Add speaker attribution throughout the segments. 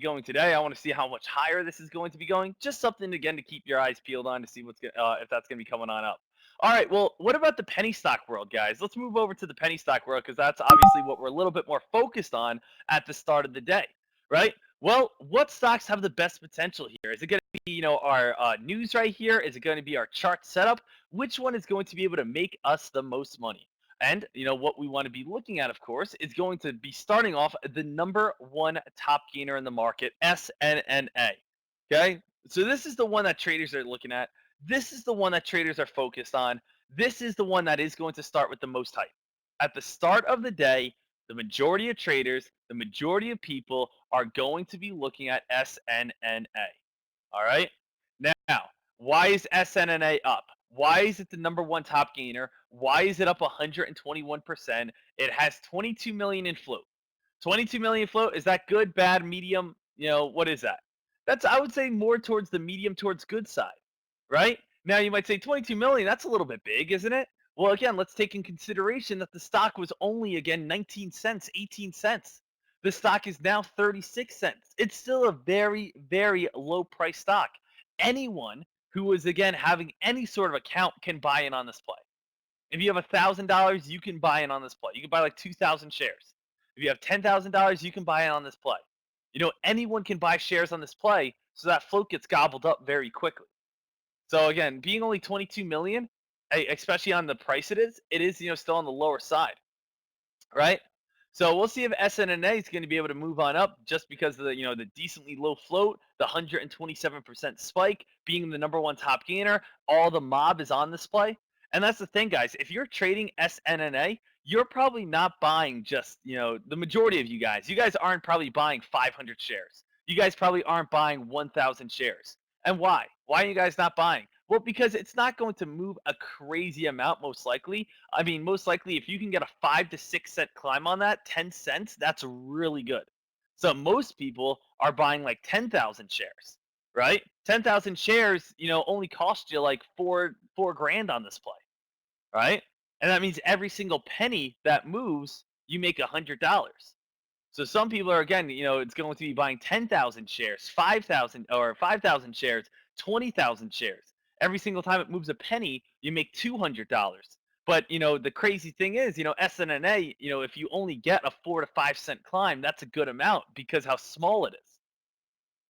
Speaker 1: going today. I want to see how much higher this is going to be going. Just something again to keep your eyes peeled on to see if that's going to be coming on up. All right. Well, what about the penny stock world, guys? Let's move over to the penny stock world because that's obviously what we're a little bit more focused on at the start of the day, right? Well, what stocks have the best potential here? Is it going to be, our news right here? Is it going to be our chart setup? Which one is going to be able to make us the most money? And what we want to be looking at, of course, is going to be starting off the number one top gainer in the market, SNNA. Okay, so this is the one that traders are looking at. This is the one that traders are focused on. This is the one that is going to start with the most hype. At the start of the day, the majority of traders, the majority of people are going to be looking at SNNA. All right. Now, why is SNNA up? Why is it the number one top gainer? Why is it up 121%? It has 22 million in float. 22 million float, is that good, bad, medium? What is that? That's, I would say, more towards the medium towards good side, right? Now you might say 22 million, that's a little bit big, isn't it? Well, again, let's take in consideration that the stock was only, again, 19 cents, 18 cents. The stock is now 36 cents. It's still a very, very low price stock. Anyone who is, again, having any sort of account can buy in on this play. If you have $1,000, you can buy in on this play. You can buy like 2,000 shares. If you have $10,000, you can buy in on this play. Anyone can buy shares on this play, so that float gets gobbled up very quickly. So again, being only 22 million, especially on the price it is still on the lower side, right? So we'll see if SNNA is going to be able to move on up just because of the decently low float, the 127% spike, being the number one top gainer. All the mob is on this play. And that's the thing, guys. If you're trading SNNA, you're probably not buying just, the majority of you guys. You guys aren't probably buying 500 shares. You guys probably aren't buying 1,000 shares. And why? Why are you guys not buying? Well, because it's not going to move a crazy amount, most likely. I mean, most likely, if you can get a 5 to 6 cent climb on that, 10 cents, that's really good. So most people are buying like 10,000 shares, right? 10,000 shares, only cost you like four grand on this play, right? And that means every single penny that moves, you make $100. So some people are, again, it's going to be buying 10,000 shares, 5,000 or 5,000 shares, 20,000 shares. Every single time it moves a penny, you make $200. But the crazy thing is, SNNA, if you only get a 4 to 5 cent climb, that's a good amount because how small it is,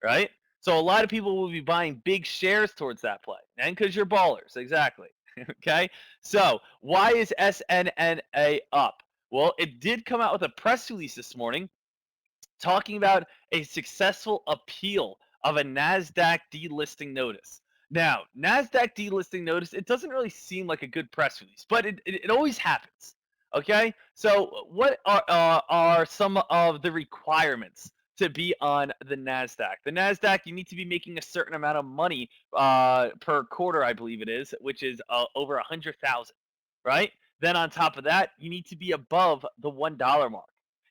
Speaker 1: right? So a lot of people will be buying big shares towards that play, and because you're ballers, exactly. Okay, so why is SNNA up? Well, it did come out with a press release this morning talking about a successful appeal of a NASDAQ delisting notice. Now, NASDAQ delisting notice, it doesn't really seem like a good press release, but it always happens. Okay, so what are some of the requirements to be on the NASDAQ? The NASDAQ, you need to be making a certain amount of money per quarter, I believe it is, which is over 100,000, right? Then on top of that, you need to be above the $1 mark.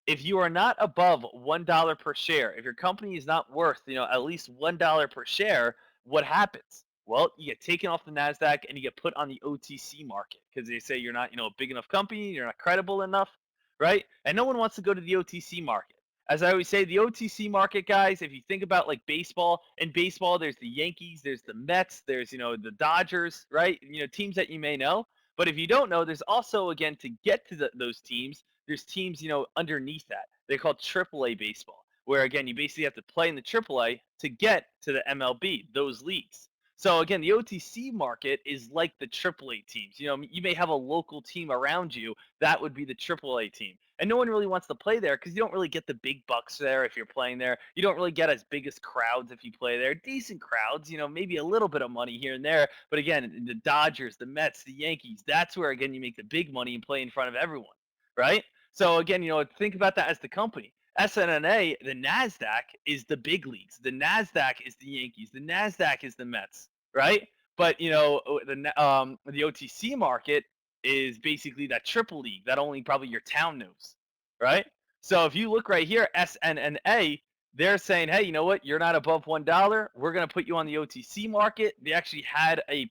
Speaker 1: If you are not above $1 per share, if your company is not worth, at least $1 per share, what happens? Well, you get taken off the NASDAQ and you get put on the OTC market because they say you're not, a big enough company, you're not credible enough, right? And no one wants to go to the OTC market. As I always say, the OTC market, guys, if you think about like baseball, in baseball, there's the Yankees, there's the Mets, there's, the Dodgers, right? Teams that you may know. But if you don't know, there's also, again, to get to those teams, there's teams, underneath that. They're called AAA baseball, where, again, you basically have to play in the AAA to get to the MLB, those leagues. So, again, the OTC market is like the AAA teams. You may have a local team around you. That would be the AAA team. And no one really wants to play there because you don't really get the big bucks there if you're playing there. You don't really get as big as crowds if you play there. Decent crowds, maybe a little bit of money here and there. But, again, the Dodgers, the Mets, the Yankees, that's where, again, you make the big money and play in front of everyone, right? So again, think about that as the company. SNNA, the NASDAQ is the big leagues. The NASDAQ is the Yankees. The NASDAQ is the Mets, right? But the OTC market is basically that triple league that only probably your town knows, right? So if you look right here, SNNA, they're saying, hey, you know what? You're not above $1. We're going to put you on the OTC market. They actually had a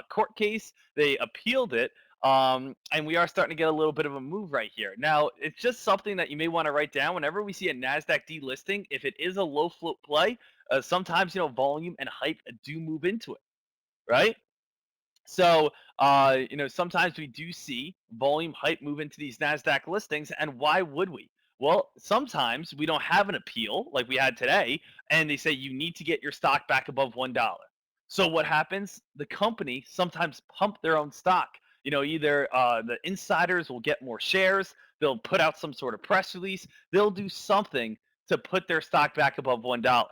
Speaker 1: court case. They appealed it. And we are starting to get a little bit of a move right here. Now, it's just something that you may want to write down whenever we see a NASDAQ delisting. If it is a low float play, sometimes, volume and hype do move into it, right? So, sometimes we do see volume hype move into these NASDAQ listings, and why would we? Well, sometimes we don't have an appeal like we had today, and they say you need to get your stock back above $1. So what happens? The company sometimes pump their own stock. Either the insiders will get more shares, they'll put out some sort of press release, they'll do something to put their stock back above $1.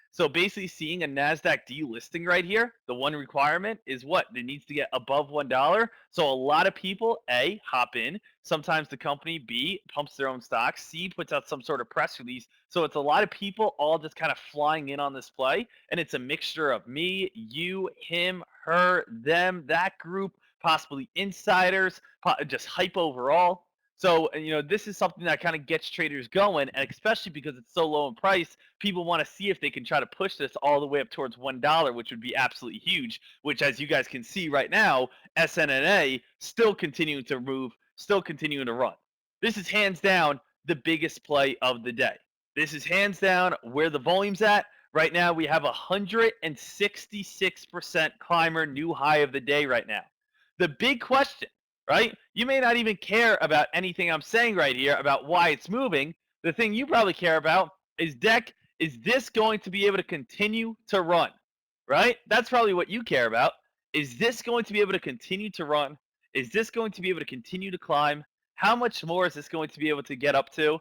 Speaker 1: So basically, seeing a NASDAQ delisting right here, the one requirement is what? It needs to get above $1. So a lot of people, A, hop in. Sometimes the company, B, pumps their own stock. C, puts out some sort of press release. So it's a lot of people all just kind of flying in on this play. And it's a mixture of me, you, him, her, them, that group, possibly insiders, just hype overall. So, this is something that kind of gets traders going, and especially because it's so low in price, people want to see if they can try to push this all the way up towards $1, which would be absolutely huge. Which, as you guys can see right now, SNNA still continuing to move, still continuing to run. This is hands down the biggest play of the day. This is hands down where the volume's at. Right now, we have a 166% climber new high of the day right now. The big question, right? You may not even care about anything I'm saying right here about why it's moving. The thing you probably care about is is this going to be able to continue to run? Right? That's probably what you care about. Is this going to be able to continue to run? Is this going to be able to continue to climb? How much more is this going to be able to get up to?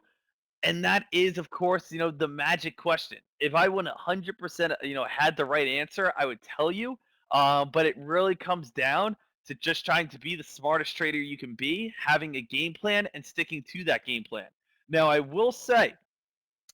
Speaker 1: And that is, of course, the magic question. If I 100%, had the right answer, I would tell you. But it really comes down to just trying to be the smartest trader you can be, having a game plan, and sticking to that game plan. Now, I will say,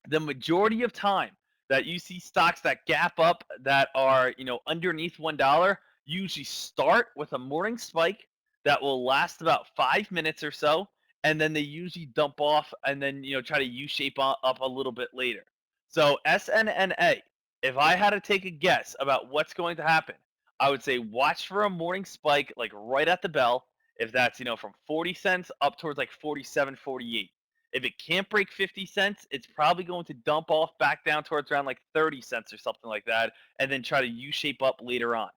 Speaker 1: the majority of time that you see stocks that gap up that are underneath $1 usually start with a morning spike that will last about 5 minutes or so, and then they usually dump off and then try to U-shape up a little bit later. So SNNA, if I had to take a guess about what's going to happen, I would say watch for a morning spike like right at the bell, if that's from 40 cents up towards like 47, 48. If it can't break 50 cents, it's probably going to dump off back down towards around like 30 cents or something like that, and then try to U-shape up later on.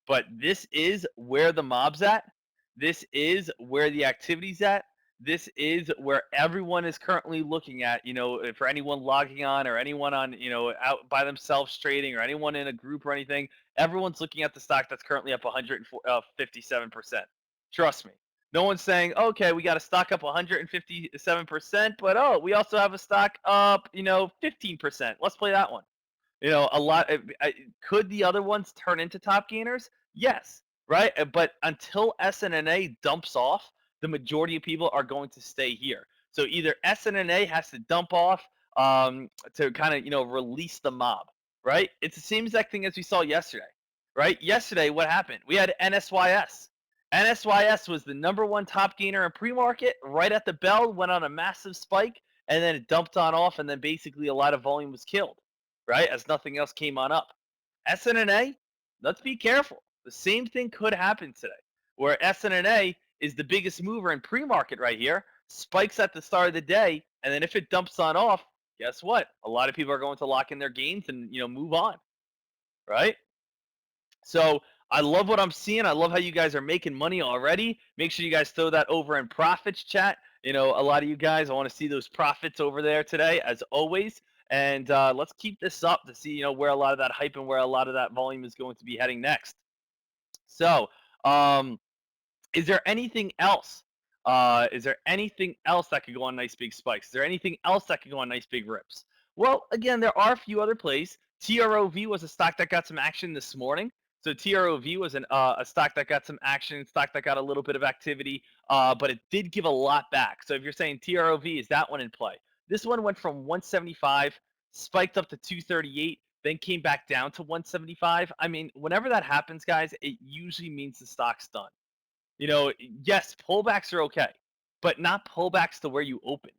Speaker 1: But this is where the mob's at. This is where the activity's at. This is where everyone is currently looking at, for anyone logging on or anyone on, out by themselves trading or anyone in a group or anything, everyone's looking at the stock that's currently up 157%. Trust me. No one's saying, okay, we got a stock up 157%, but we also have a stock up, 15%. Let's play that one. A lot. Could the other ones turn into top gainers? Yes, right. But until SNNA dumps off, the majority of people are going to stay here. So either SNNA has to dump off to kind of release the mob, right? It's the same exact thing as we saw yesterday, right? Yesterday, what happened? We had NSYS. NSYS was the #1 top gainer in pre-market. Right at the bell, went on a massive spike, and then it dumped on off, and then basically a lot of volume was killed, right? As nothing else came on up. SNNA, let's be careful. The same thing could happen today, where SNNA is the biggest mover in pre-market right here, spikes at the start of the day, and then if it dumps on off, guess what? A lot of people are going to lock in their gains and move on, right? So I love what I'm seeing. I love how you guys are making money already. Make sure you guys throw that over in profits chat. A lot of you guys, I want to see those profits over there today, as always. And let's keep this up to see, where a lot of that hype and where a lot of that volume is going to be heading next. So, is there anything else? Is there anything else that could go on nice big spikes? Is there anything else that could go on nice big rips? Well, again, there are a few other plays. TROV was a stock that got some action this morning. So TROV was a stock that got some action, stock that got a little bit of activity, but it did give a lot back. So if you're saying TROV, is that one in play? This one went from 175, spiked up to 238, then came back down to 175. I mean, whenever that happens, guys, it usually means the stock's done. Yes, pullbacks are okay, but not pullbacks to where you opened,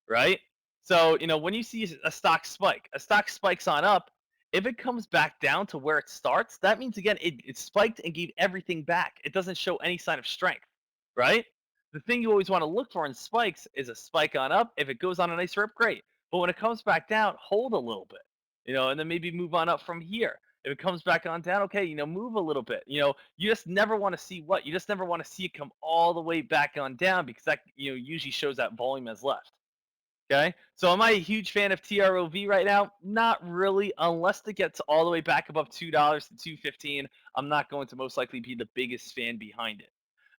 Speaker 1: right? So, when you see a stock spikes on up. If it comes back down to where it starts, that means, again, it spiked and gave everything back. It doesn't show any sign of strength. right? The thing you always want to look for in spikes is a spike on up. If it goes on a nice rip, great. But when it comes back down, hold a little bit, and then maybe move on up from here. If it comes back on down, okay, move a little bit. You just never want to see what? You just never want to see it come all the way back on down because that, usually shows that volume has left. Okay. So am I a huge fan of TROV right now? Not really, unless it gets all the way back above $2 to 215. I'm not going to most likely be the biggest fan behind it.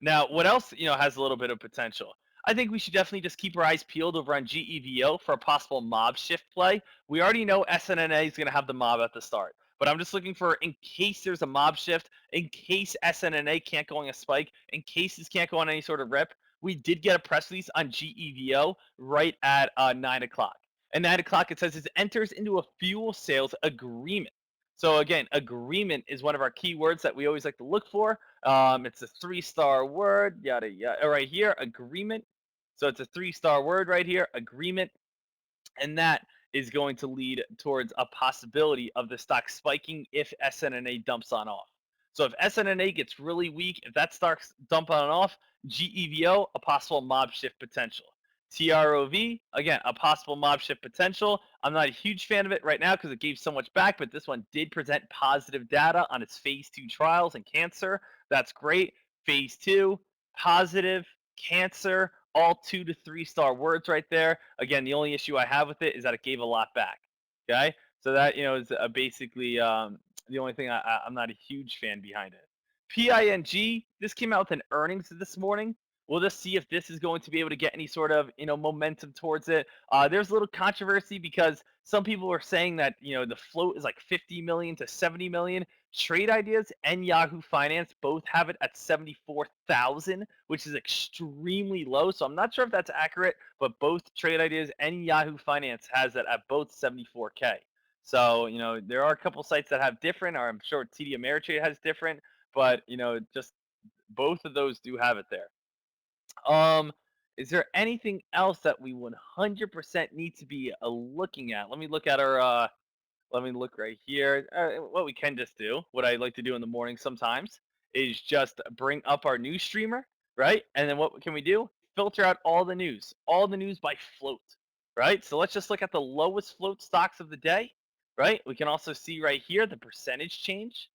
Speaker 1: Now, what else, has a little bit of potential? I think we should definitely just keep our eyes peeled over on GEVO for a possible mob shift play. We already know SNNA is going to have the mob at the start, but I'm just looking for, in case there's a mob shift, in case SNNA can't go on a spike, in case this can't go on any sort of rip, we did get a press release on GEVO right at 9 o'clock. At 9 o'clock, it says it enters into a fuel sales agreement. So again, agreement is one of our key words that we always like to look for. It's a 3-star word, yada yada. Right here, agreement. So it's a 3-star word right here, agreement, and that is going to lead towards a possibility of the stock spiking if SNNA dumps on off. So if SNNA gets really weak, if that starts dumping on off, GEVO, a possible mob shift potential. TROV, again, a possible mob shift potential. I'm not a huge fan of it right now because it gave so much back, but this one did present positive data on its phase 2 trials in cancer. That's great. Phase 2, positive, cancer, all 2 to 3-star words right there. Again, the only issue I have with it is that it gave a lot back. Okay, so that is basically the only thing I'm not a huge fan behind it. PING, this came out with an earnings this morning. We'll just see if this is going to be able to get any sort of momentum towards it. There's a little controversy because some people are saying that the float is like 50 million to 70 million. Trade Ideas and Yahoo Finance both have it at 74,000, which is extremely low. So I'm not sure if that's accurate, but both Trade Ideas and Yahoo Finance has it at both 74K. So there are a couple sites that have different, or I'm sure TD Ameritrade has different, but just both of those do have it there. Is there anything else that we 100% need to be looking at? Let me look at our. Let me look right here. What we can just do, what I like to do in the morning sometimes, is just bring up our news streamer, right? And then what can we do? Filter out all the news by float, right? So let's just look at the lowest float stocks of the day, right? We can also see right here the percentage change,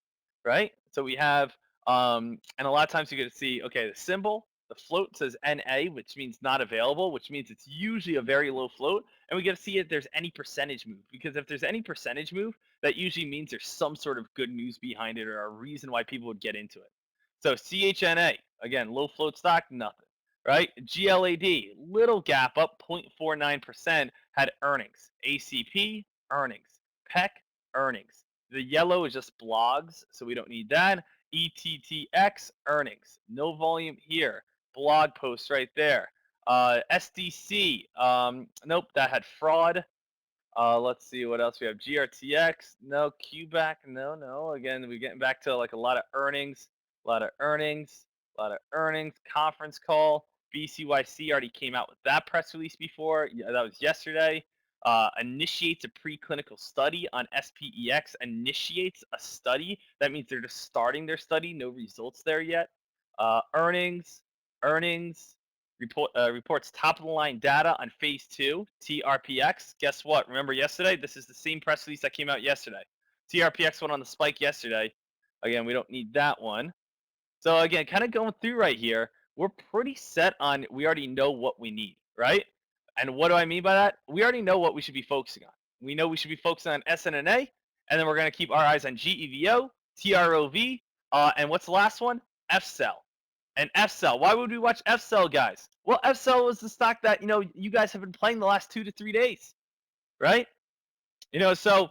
Speaker 1: right? So we have, and a lot of times you get to see, okay, the symbol, the float says NA, which means not available, which means it's usually a very low float. And we get to see if there's any percentage move, because if there's any percentage move, that usually means there's some sort of good news behind it or a reason why people would get into it. So CHNA, again, low float stock, nothing, right? GLAD, little gap up, 0.49%, had earnings. ACP, earnings. PEC, earnings. The yellow is just blogs, so we don't need that. ETTX, earnings. No volume here. Blog post right there. SDC, nope, that had fraud. Let's see what else we have. GRTX, no. QBack, no. Again, we're getting back to like a lot of earnings. Conference call. BCYC already came out with that press release before. Yeah, that was yesterday. Initiates a preclinical study on SPEX. Initiates a study. That means they're just starting their study. No results there yet. Earnings. Reports top of the line data on phase 2, TRPX. Guess what? Remember yesterday? This is the same press release that came out yesterday. TRPX went on the spike yesterday. Again, we don't need that one. So again, kind of going through right here, we're pretty set on, we already know what we need, right? And what do I mean by that? We already know what we should be focusing on. We know we should be focusing on SNNA, and then we're going to keep our eyes on GEVO, TROV, and what's the last one? FCEL. And FCEL. Why would we watch FCEL, guys? Well, FCEL was the stock that, you guys have been playing the last 2 to 3 days, right? So,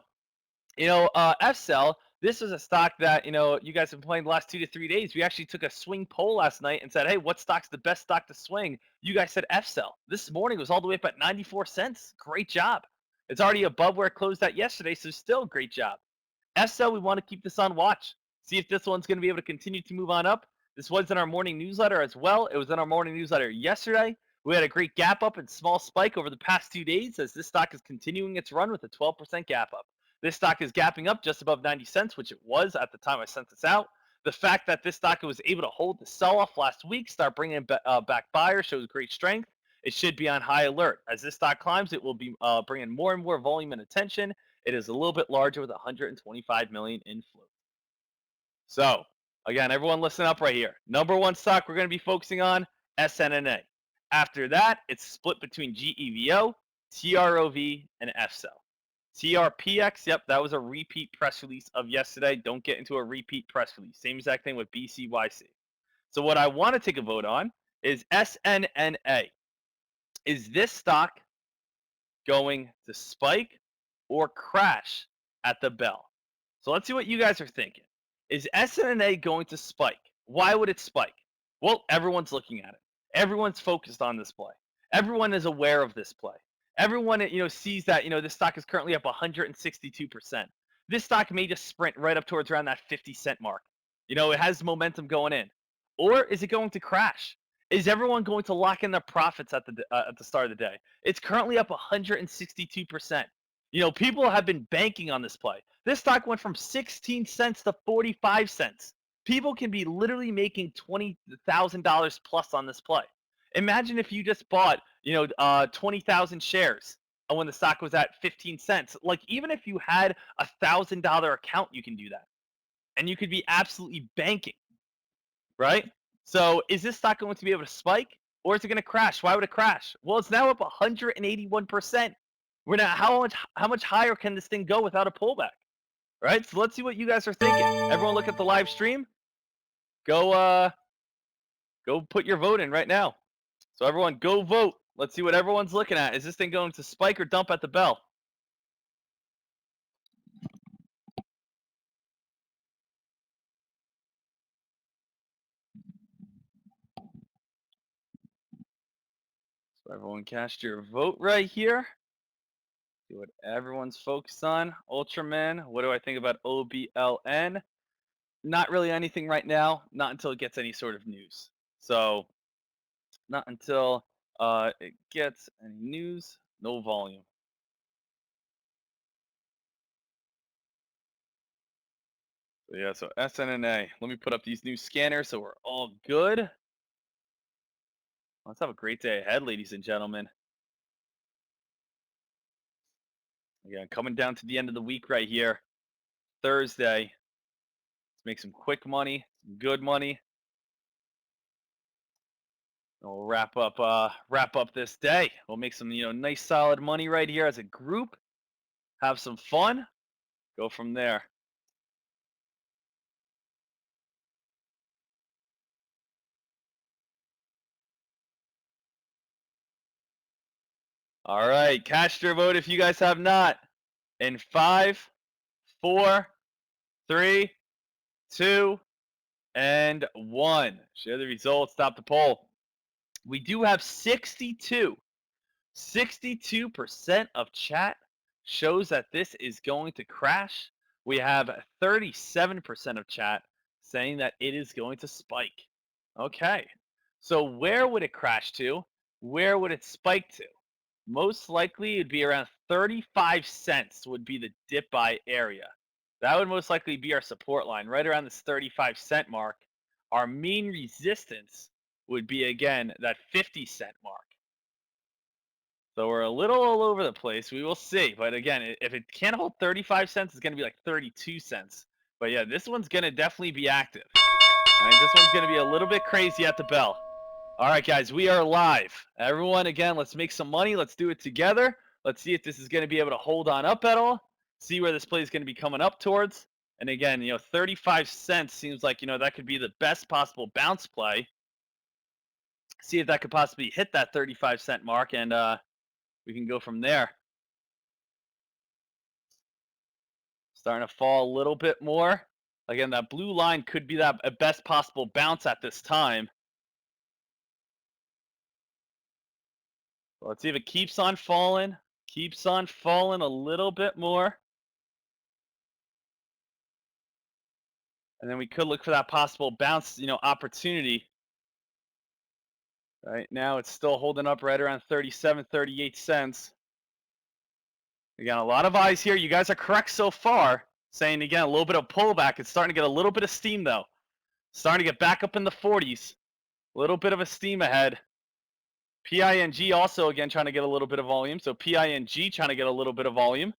Speaker 1: FCEL, this is a stock that, you guys have been playing the last 2 to 3 days. We actually took a swing poll last night and said, hey, what stock's the best stock to swing? You guys said FCEL. This morning was all the way up at 94 cents. Great job. It's already above where it closed at yesterday, so still great job. FCEL, we want to keep this on watch. See if this one's going to be able to continue to move on up. This was in our morning newsletter as well. It was in our morning newsletter yesterday. We had a great gap up and small spike over the past 2 days as this stock is continuing its run with a 12% gap up. This stock is gapping up just above 90 cents, which it was at the time I sent this out. The fact that this stock was able to hold the sell-off last week, start bringing back buyers, shows great strength. It should be on high alert. As this stock climbs, it will be bringing more and more volume and attention. It is a little bit larger with 125 million in float. So, again, everyone listen up right here. Number one stock we're going to be focusing on, SNNA. After that, it's split between GEVO, TROV, and FCEL. TRPX, yep, that was a repeat press release of yesterday. Don't get into a repeat press release. Same exact thing with BCYC. So what I want to take a vote on is SNNA. Is this stock going to spike or crash at the bell? So let's see what you guys are thinking. Is SNNA going to spike? Why would it spike? Well, everyone's looking at it. Everyone's focused on this play. Everyone is aware of this play. Everyone, sees that, this stock is currently up 162%. This stock may just sprint right up towards around that 50-cent mark. It has momentum going in. Or is it going to crash? Is everyone going to lock in their profits at the start of the day? It's currently up 162%. People have been banking on this play. This stock went from 16 cents to 45 cents. People can be literally making $20,000 plus on this play. Imagine if you just bought, 20,000 shares when the stock was at 15 cents. Like, even if you had a $1,000 account, you can do that. And you could be absolutely banking, right? So is this stock going to be able to spike, or is it going to crash? Why would it crash? Well, it's now up 181%. We're now, how much higher can this thing go without a pullback? Right? So let's see what you guys are thinking. Everyone look at the live stream. Go put your vote in right now. So everyone go vote. Let's see what everyone's looking at. Is this thing going to spike or dump at the bell? So everyone cast your vote right here. See what everyone's focused on. Ultraman, what do I think about OBLN? Not really anything right now, not until it gets any sort of news. So not until it gets any news, no volume. So yeah, so SNNA. Let me put up these new scanners so we're all good. Let's have a great day ahead, ladies and gentlemen. Again, coming down to the end of the week right here. Thursday. Let's make some quick money, some good money. And we'll wrap up this day. We'll make some, nice solid money right here as a group. Have some fun. Go from there. All right, cast your vote if you guys have not. In 5, 4, 3, 2, and 1. Share the results. Stop the poll. We do have 62% of chat shows that this is going to crash. We have 37% of chat saying that it is going to spike. Okay, so where would it crash to? Where would it spike to? Most likely it'd be around 35 cents would be the dip buy area. That would most likely be our support line, right around this 35-cent mark. Our main resistance would be, again, that 50-cent mark. So we're a little all over the place. We will see. But again, if it can't hold 35 cents, it's going to be like 32 cents. But yeah, this one's going to definitely be active. And this one's going to be a little bit crazy at the bell. All right, guys, we are live. Everyone, again, let's make some money. Let's do it together. Let's see if this is going to be able to hold on up at all. See where this play is going to be coming up towards. And again, 35 cents seems like, that could be the best possible bounce play. See if that could possibly hit that 35-cent mark, and we can go from there. Starting to fall a little bit more. Again, that blue line could be that best possible bounce at this time. Let's see if it keeps on falling. Keeps on falling a little bit more. And then we could look for that possible bounce, opportunity. Right now it's still holding up right around 37, 38 cents. Again, a lot of eyes here. You guys are correct so far. Saying, again, a little bit of pullback. It's starting to get a little bit of steam, though. Starting to get back up in the 40s. A little bit of a steam ahead. PING also, again, trying to get a little bit of volume. So PING trying to get a little bit of volume.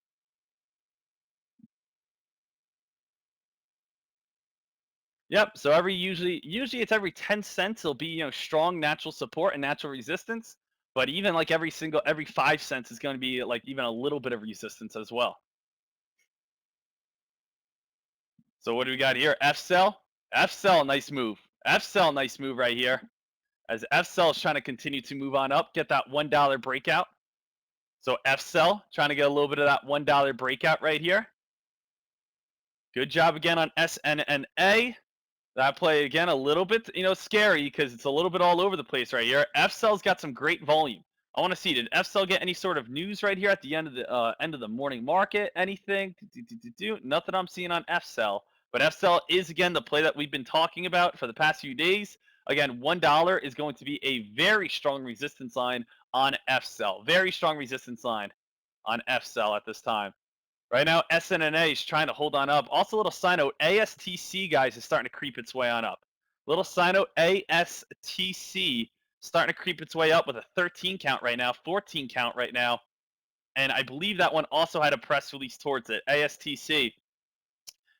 Speaker 1: Yep. So usually it's every 10 cents. It'll be strong natural support and natural resistance. But even like every 5 cents is going to be like even a little bit of resistance as well. So what do we got here? F cell. F cell, nice move. F cell, nice move right here. As F cell is trying to continue to move on up, get that $1 breakout. So F cell trying to get a little bit of that $1 breakout right here. Good job again on SNNA. That play again a little bit, scary because it's a little bit all over the place right here. F cell's got some great volume. I want to see, did F cell get any sort of news right here at the end of the morning market? Anything? Nothing I'm seeing on F cell. But F cell is again the play that we've been talking about for the past few days. Again, $1 is going to be a very strong resistance line on F cell. Very strong resistance line on F cell at this time. Right now, SNNA is trying to hold on up. Also, a little side note, ASTC, guys, is starting to creep its way on up. Little side note, ASTC starting to creep its way up with a 13 count right now, 14 count right now. And I believe that one also had a press release towards it, ASTC.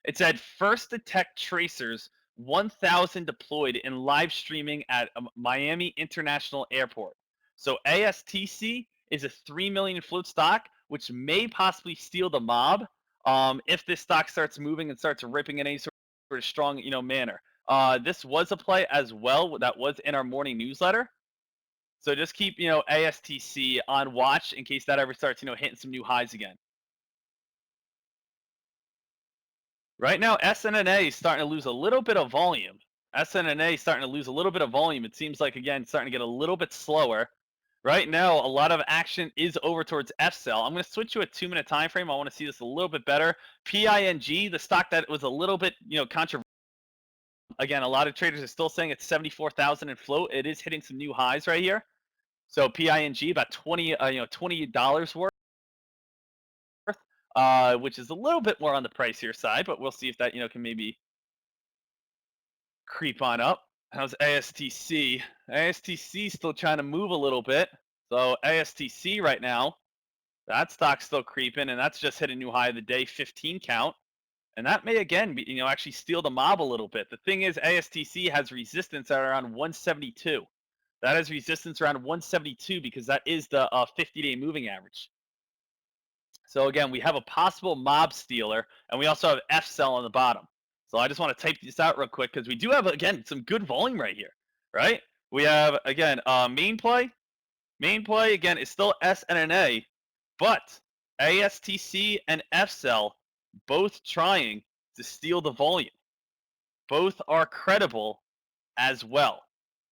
Speaker 1: It said, first detect tracers, 1,000 deployed in live streaming at Miami International Airport. So ASTC is a 3 million float stock, which may possibly steal the mob if this stock starts moving and starts ripping in any sort of strong, manner. This was a play as well that was in our morning newsletter. So just keep, ASTC on watch in case that ever starts, hitting some new highs again. Right now, SNNA is starting to lose a little bit of volume. SNNA is starting to lose a little bit of volume. It seems like, again, starting to get a little bit slower. Right now, a lot of action is over towards F-Cell. I'm going to switch to a 2-minute time frame. I want to see this a little bit better. PING, the stock that was a little bit, controversial. Again, a lot of traders are still saying it's 74,000 in float. It is hitting some new highs right here. So PING about $20 worth. Which is a little bit more on the pricier side, but we'll see if that can maybe creep on up. How's ASTC? ASTC still trying to move a little bit. So ASTC right now, that stock's still creeping, and that's just hit a new high of the day, 15 count. And that may again be, actually steal the mob a little bit. The thing is, ASTC has resistance at around 172. That is resistance around 172 because that is the 50-day moving average. So again, we have a possible mob stealer, and we also have F cell on the bottom. So I just want to type this out real quick because we do have, again, some good volume right here, right? We have, again, main play. Main play, again, is still SNNA, but ASTC and F cell both trying to steal the volume. Both are credible as well.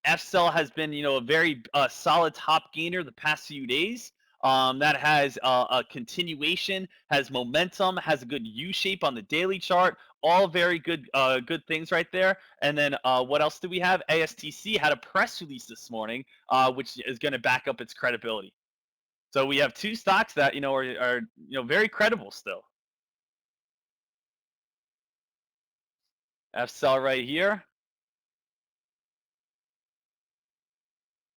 Speaker 1: F cell has been, a very solid top gainer the past few days. That has a continuation, has momentum, has a good U shape on the daily chart. All very good, good things right there. And then what else do we have? ASTC had a press release this morning, which is going to back up its credibility. So we have two stocks that are very credible still. FCell right here.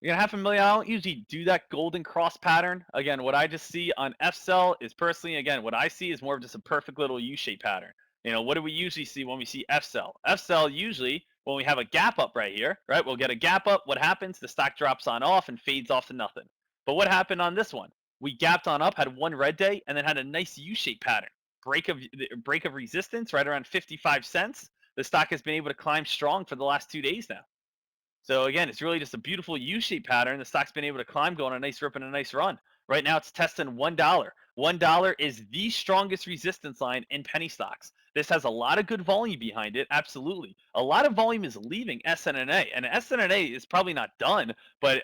Speaker 1: You're gonna have $500,000. I don't usually do that golden cross pattern. Again, what I just see on F cell is personally, again, what I see is more of just a perfect little U-shaped pattern. What do we usually see when we see F cell? F cell usually when we have a gap up right here, right? We'll get a gap up. What happens? The stock drops on off and fades off to nothing. But what happened on this one? We gapped on up, had one red day, and then had a nice U-shaped pattern. Break of resistance right around 55 cents. The stock has been able to climb strong for the last 2 days now. So again, it's really just a beautiful U-shaped pattern. The stock's been able to climb, go on a nice rip and a nice run. Right now, it's testing $1. $1 is the strongest resistance line in penny stocks. This has a lot of good volume behind it, absolutely. A lot of volume is leaving SNNA, and SNNA is probably not done, but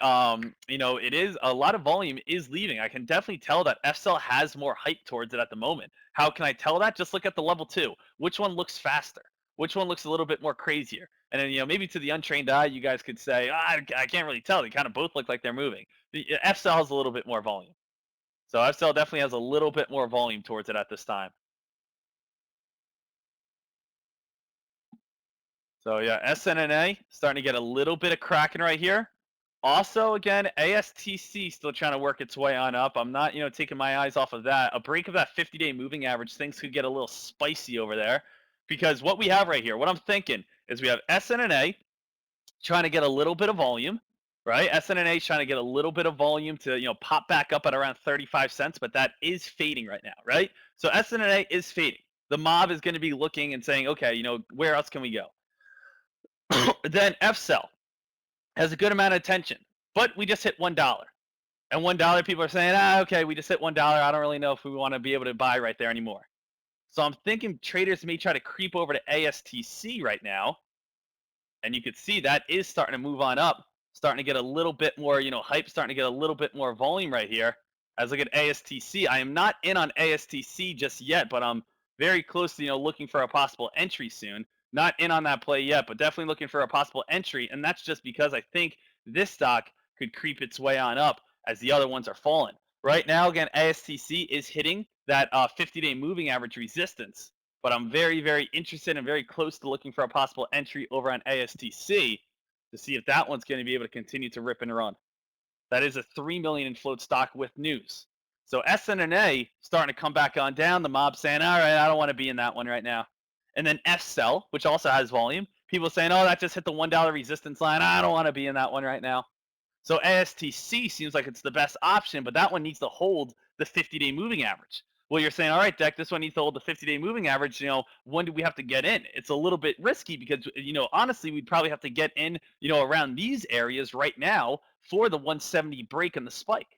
Speaker 1: it is a lot of volume is leaving. I can definitely tell that FCell has more hype towards it at the moment. How can I tell that? Just look at the level 2. Which one looks faster? Which one looks a little bit more crazier? And then, maybe to the untrained eye, you guys could say, I can't really tell. They kind of both look like they're moving. The FCell has a little bit more volume. So FCell definitely has a little bit more volume towards it at this time. So yeah, SNNA starting to get a little bit of cracking right here. Also, again, ASTC still trying to work its way on up. I'm not, taking my eyes off of that. A break of that 50-day moving average, things could get a little spicy over there. Because what we have right here, what I'm thinking is we have SNNA trying to get a little bit of volume, right? SNNA is trying to get a little bit of volume to, pop back up at around 35 cents, but that is fading right now, right? So SNNA is fading. The mob is going to be looking and saying, okay, where else can we go? Then FCell has a good amount of attention, but we just hit $1. And $1, people are saying, okay, we just hit $1. I don't really know if we want to be able to buy right there anymore. So I'm thinking traders may try to creep over to ASTC right now. And you could see that is starting to move on up, starting to get a little bit more, hype, starting to get a little bit more volume right here. As I look at ASTC, I am not in on ASTC just yet, but I'm very close to, looking for a possible entry soon. Not in on that play yet, but definitely looking for a possible entry. And that's just because I think this stock could creep its way on up as the other ones are falling. Right now, again, ASTC is hitting that 50-day moving average resistance, but I'm very, very interested and very close to looking for a possible entry over on ASTC to see if that one's going to be able to continue to rip and run. That is a 3 million in float stock with news. So SNNA starting to come back on down. The mob saying, all right, I don't want to be in that one right now. And then FCell, which also has volume. People saying, oh, that just hit the $1 resistance line. I don't want to be in that one right now. So ASTC seems like it's the best option, but that one needs to hold the 50-day moving average. Well, you're saying, all right, Deck, this one needs to hold the 50-day moving average. When do we have to get in? It's a little bit risky because, honestly, we'd probably have to get in, around these areas right now for the 170 break and the spike.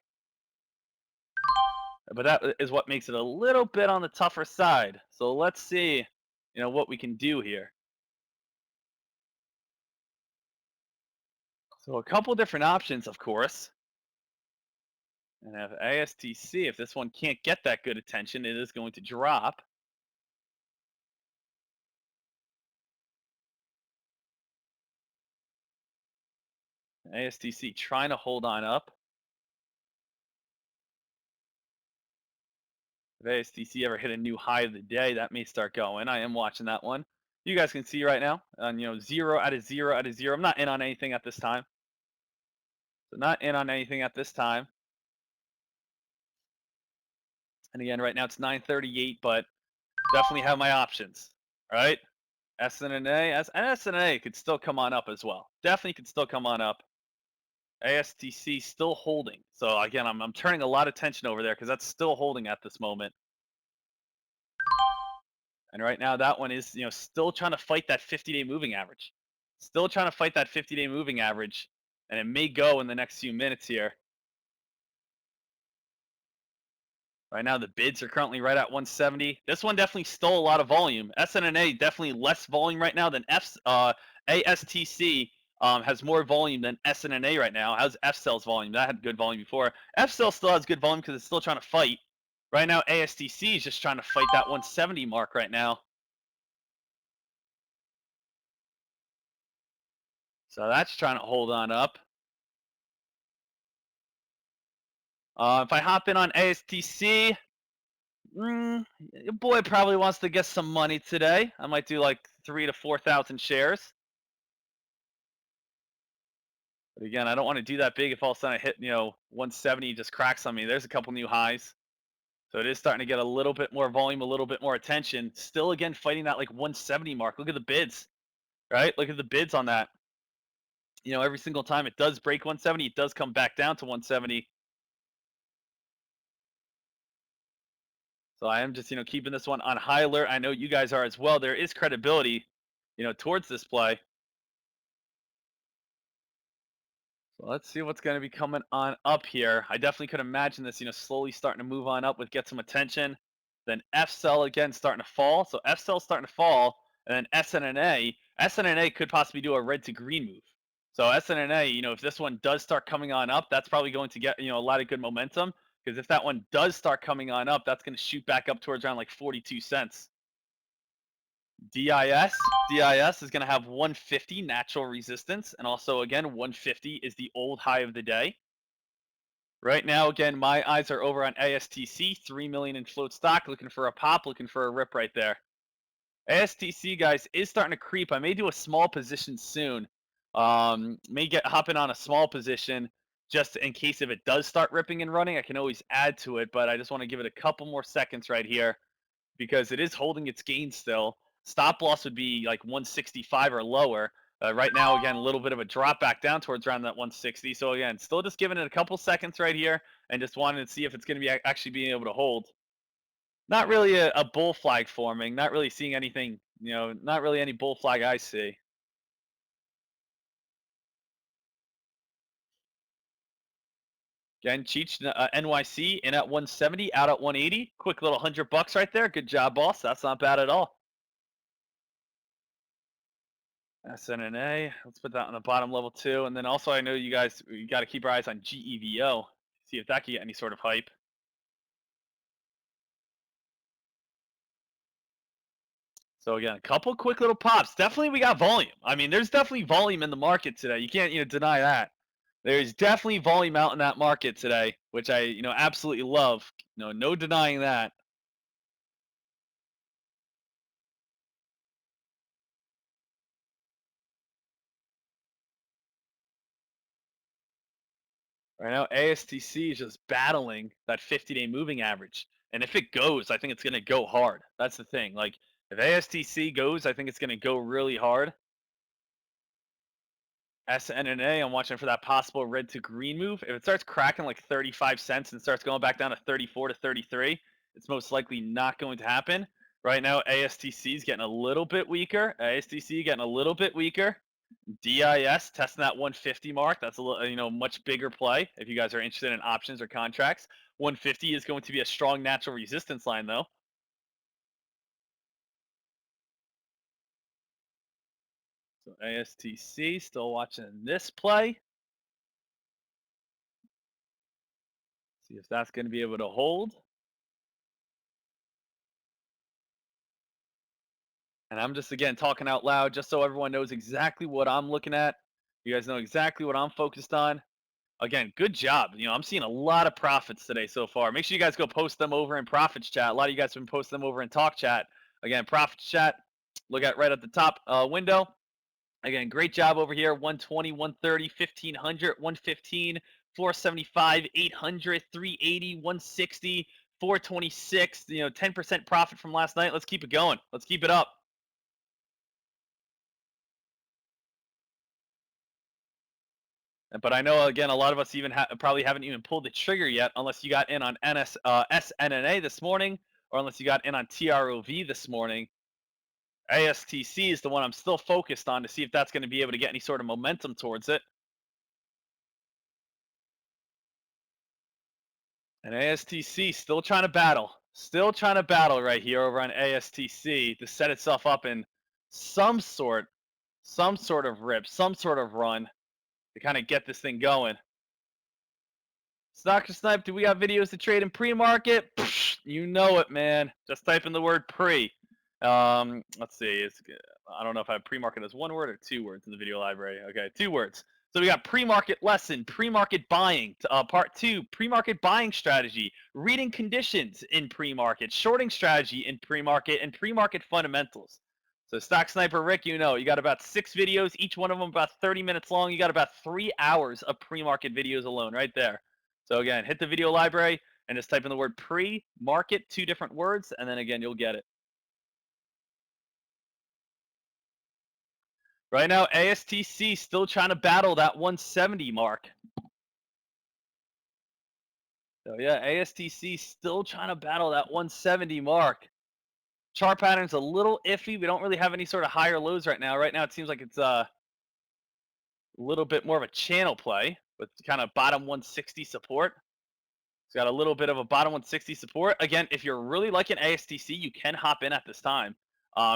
Speaker 1: But that is what makes it a little bit on the tougher side. So let's see, what we can do here. So a couple different options, of course. And if ASTC, if this one can't get that good attention, it is going to drop. ASTC trying to hold on up. If ASTC ever hit a new high of the day, that may start going. I am watching that one. You guys can see right now, on 0 out of 0 out of 0. I'm not in on anything at this time. So not in on anything at this time. And again, right now it's 9:38, but definitely have my options. All right. SNNA could still come on up as well. Definitely could still come on up. ASTC still holding. So again, I'm turning a lot of attention over there because that's still holding at this moment. And right now that one is, still trying to fight that 50-day moving average. Still trying to fight that 50-day moving average. And it may go in the next few minutes here. Right now the bids are currently right at 170. This one definitely stole a lot of volume. SNNA definitely less volume right now than ASTC. Has more volume than SNNA right now. How's FCell's volume? That had good volume before. FCell still has good volume because it's still trying to fight. Right now, ASTC is just trying to fight that 170 mark right now. So that's trying to hold on up. If I hop in on ASTC, your boy probably wants to get some money today. I might do like 3,000 to 4,000 shares. But again, I don't want to do that big if all of a sudden I hit, 170 just cracks on me. There's a couple new highs. So it is starting to get a little bit more volume, a little bit more attention. Still, again, fighting that like 170 mark. Look at the bids, right? Look at the bids on that. Every single time it does break 170, it does come back down to 170. So I am just, keeping this one on high alert. I know you guys are as well. There is credibility, towards this play. So let's see what's going to be coming on up here. I definitely could imagine this, slowly starting to move on up with get some attention. Then FCell again starting to fall. So FCell starting to fall, and then SNNA. SNNA could possibly do a red to green move. So SNNA, if this one does start coming on up, that's probably going to get, a lot of good momentum. Because if that one does start coming on up, that's going to shoot back up towards around like 42 cents. DIS is going to have 150 natural resistance, and also again 150 is the old high of the day. Right now, again, my eyes are over on ASTC, 3 million in float stock, looking for a pop, looking for a rip right there. ASTC, guys, is starting to creep. I may do a small position soon. May get hopping on a small position just in case if it does start ripping and running. I can always add to it, but I just want to give it a couple more seconds right here because it is holding its gain still. Stop loss would be like 165 or lower. Right now, again, a little bit of a drop back down towards around that 160. So again, still just giving it a couple seconds right here and just wanting to see if it's going to be actually being able to hold. Not really a bull flag forming. Not really seeing anything. Not really any bull flag I see. Again, Cheech NYC in at 170, out at 180. Quick little $100 right there. Good job, boss. That's not bad at all. SNNA. Let's put that on the bottom level too. And then also, I know you guys, you got to keep your eyes on GEVO. See if that can get any sort of hype. So again, a couple quick little pops. Definitely, we got volume. I mean, there's definitely volume in the market today. You can't, deny that. There's definitely volume out in that market today, which I, absolutely love. No denying that. Right now, ASTC is just battling that 50-day moving average. And if it goes, I think it's going to go hard. That's the thing. Like, if ASTC goes, I think it's going to go really hard. SNNA, I'm watching for that possible red to green move. If it starts cracking like 35 cents and starts going back down to 34 to 33, it's most likely not going to happen. Right now, ASTC is getting a little bit weaker. ASTC getting a little bit weaker. DIS testing that 150 mark. That's a little, much bigger play if you guys are interested in options or contracts. 150 is going to be a strong natural resistance line, though. So ASTC still watching this play. See if that's going to be able to hold. And I'm just, again, talking out loud just so everyone knows exactly what I'm looking at. You guys know exactly what I'm focused on. Again, good job. I'm seeing a lot of profits today so far. Make sure you guys go post them over in Profits Chat. A lot of you guys have been posting them over in Talk Chat. Again, Profits Chat, look at right at the top window. Again, great job over here. 120, 130, 1500, 115, 475, 800, 380, 160, 426. 10% profit from last night. Let's keep it going. Let's keep it up. But I know, again, a lot of us even probably haven't even pulled the trigger yet unless you got in on SNNA this morning or unless you got in on TROV this morning. ASTC is the one I'm still focused on to see if that's going to be able to get any sort of momentum towards it. And ASTC still trying to battle. Still trying to battle right here over on ASTC to set itself up in some sort of rip, some sort of run to kind of get this thing going. Stalker Snipe, do we got videos to trade in pre-market? You know it, man. Just type in the word pre. Let's see. I don't know if I have pre-market as one word or two words in the video library. Okay, 2 words. So we got pre-market lesson, pre-market buying, part 2, pre-market buying strategy, reading conditions in pre-market, shorting strategy in pre-market, and pre-market fundamentals. So Stock Sniper Rick, you got about 6 videos, each one of them about 30 minutes long. You got about 3 hours of pre-market videos alone right there. So again, hit the video library and just type in the word pre-market, 2 different words, and then again, you'll get it. Right now, ASTC still trying to battle that 170 mark. So yeah, ASTC still trying to battle that 170 mark. Chart pattern's a little iffy. We don't really have any sort of higher lows right now. Right now, it seems like it's a little bit more of a channel play with kind of bottom 160 support. It's got a little bit of a bottom 160 support. Again, if you're really liking ASTC, you can hop in at this time.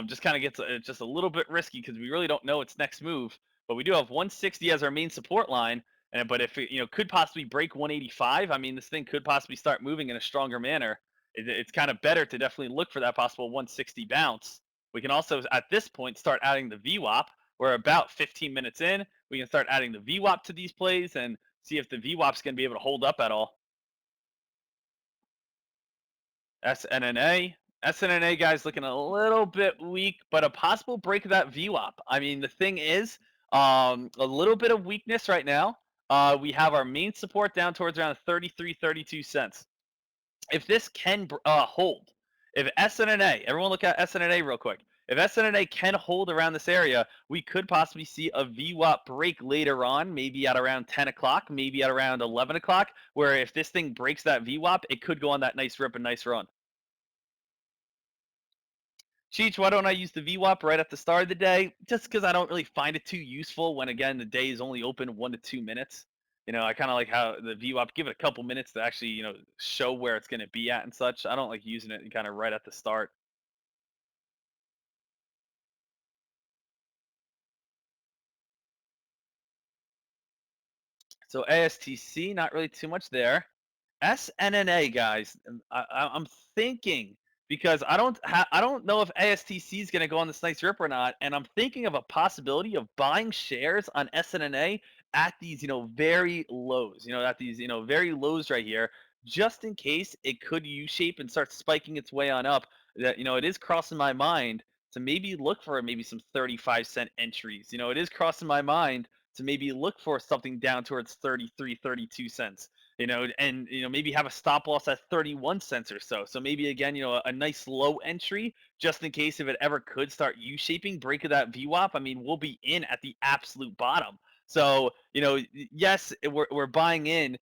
Speaker 1: Just kind of gets just a little bit risky because we really don't know its next move. But we do have 160 as our main support line. But if it could possibly break 185, I mean, this thing could possibly start moving in a stronger manner. It's kind of better to definitely look for that possible 160 bounce. We can also, at this point, start adding the VWAP. We're about 15 minutes in. We can start adding the VWAP to these plays and see if the VWAP's going to be able to hold up at all. SNNA, SNNA guys looking a little bit weak, but a possible break of that VWAP. I mean, the thing is, a little bit of weakness right now. We have our main support down towards around 33, 32 cents. If this can hold, if SNNA, everyone look at SNNA real quick. If SNNA can hold around this area, we could possibly see a VWAP break later on, maybe at around 10 o'clock, maybe at around 11 o'clock, where if this thing breaks that VWAP, it could go on that nice rip and nice run. Cheech, why don't I use the VWAP right at the start of the day? Just because I don't really find it too useful when, again, the day is only open 1 to 2 minutes. I kind of like how the VWAP, give it a couple minutes to actually, show where it's going to be at and such. I don't like using it kind of right at the start. So ASTC, not really too much there. SNNA guys, I'm thinking because I don't know if ASTC is going to go on this nice rip or not, and I'm thinking of a possibility of buying shares on SNNA at these very lows, at these very lows right here, just in case it could U-shape and start spiking its way on up. That it is crossing my mind to maybe look for maybe some 35-cent entries. It is crossing my mind to maybe look for something down towards 33, 32 cents. And maybe have a stop loss at 31 cents or so. So maybe again, a nice low entry just in case if it ever could start U-shaping, break of that VWAP. I mean, we'll be in at the absolute bottom. So yes, we're buying in.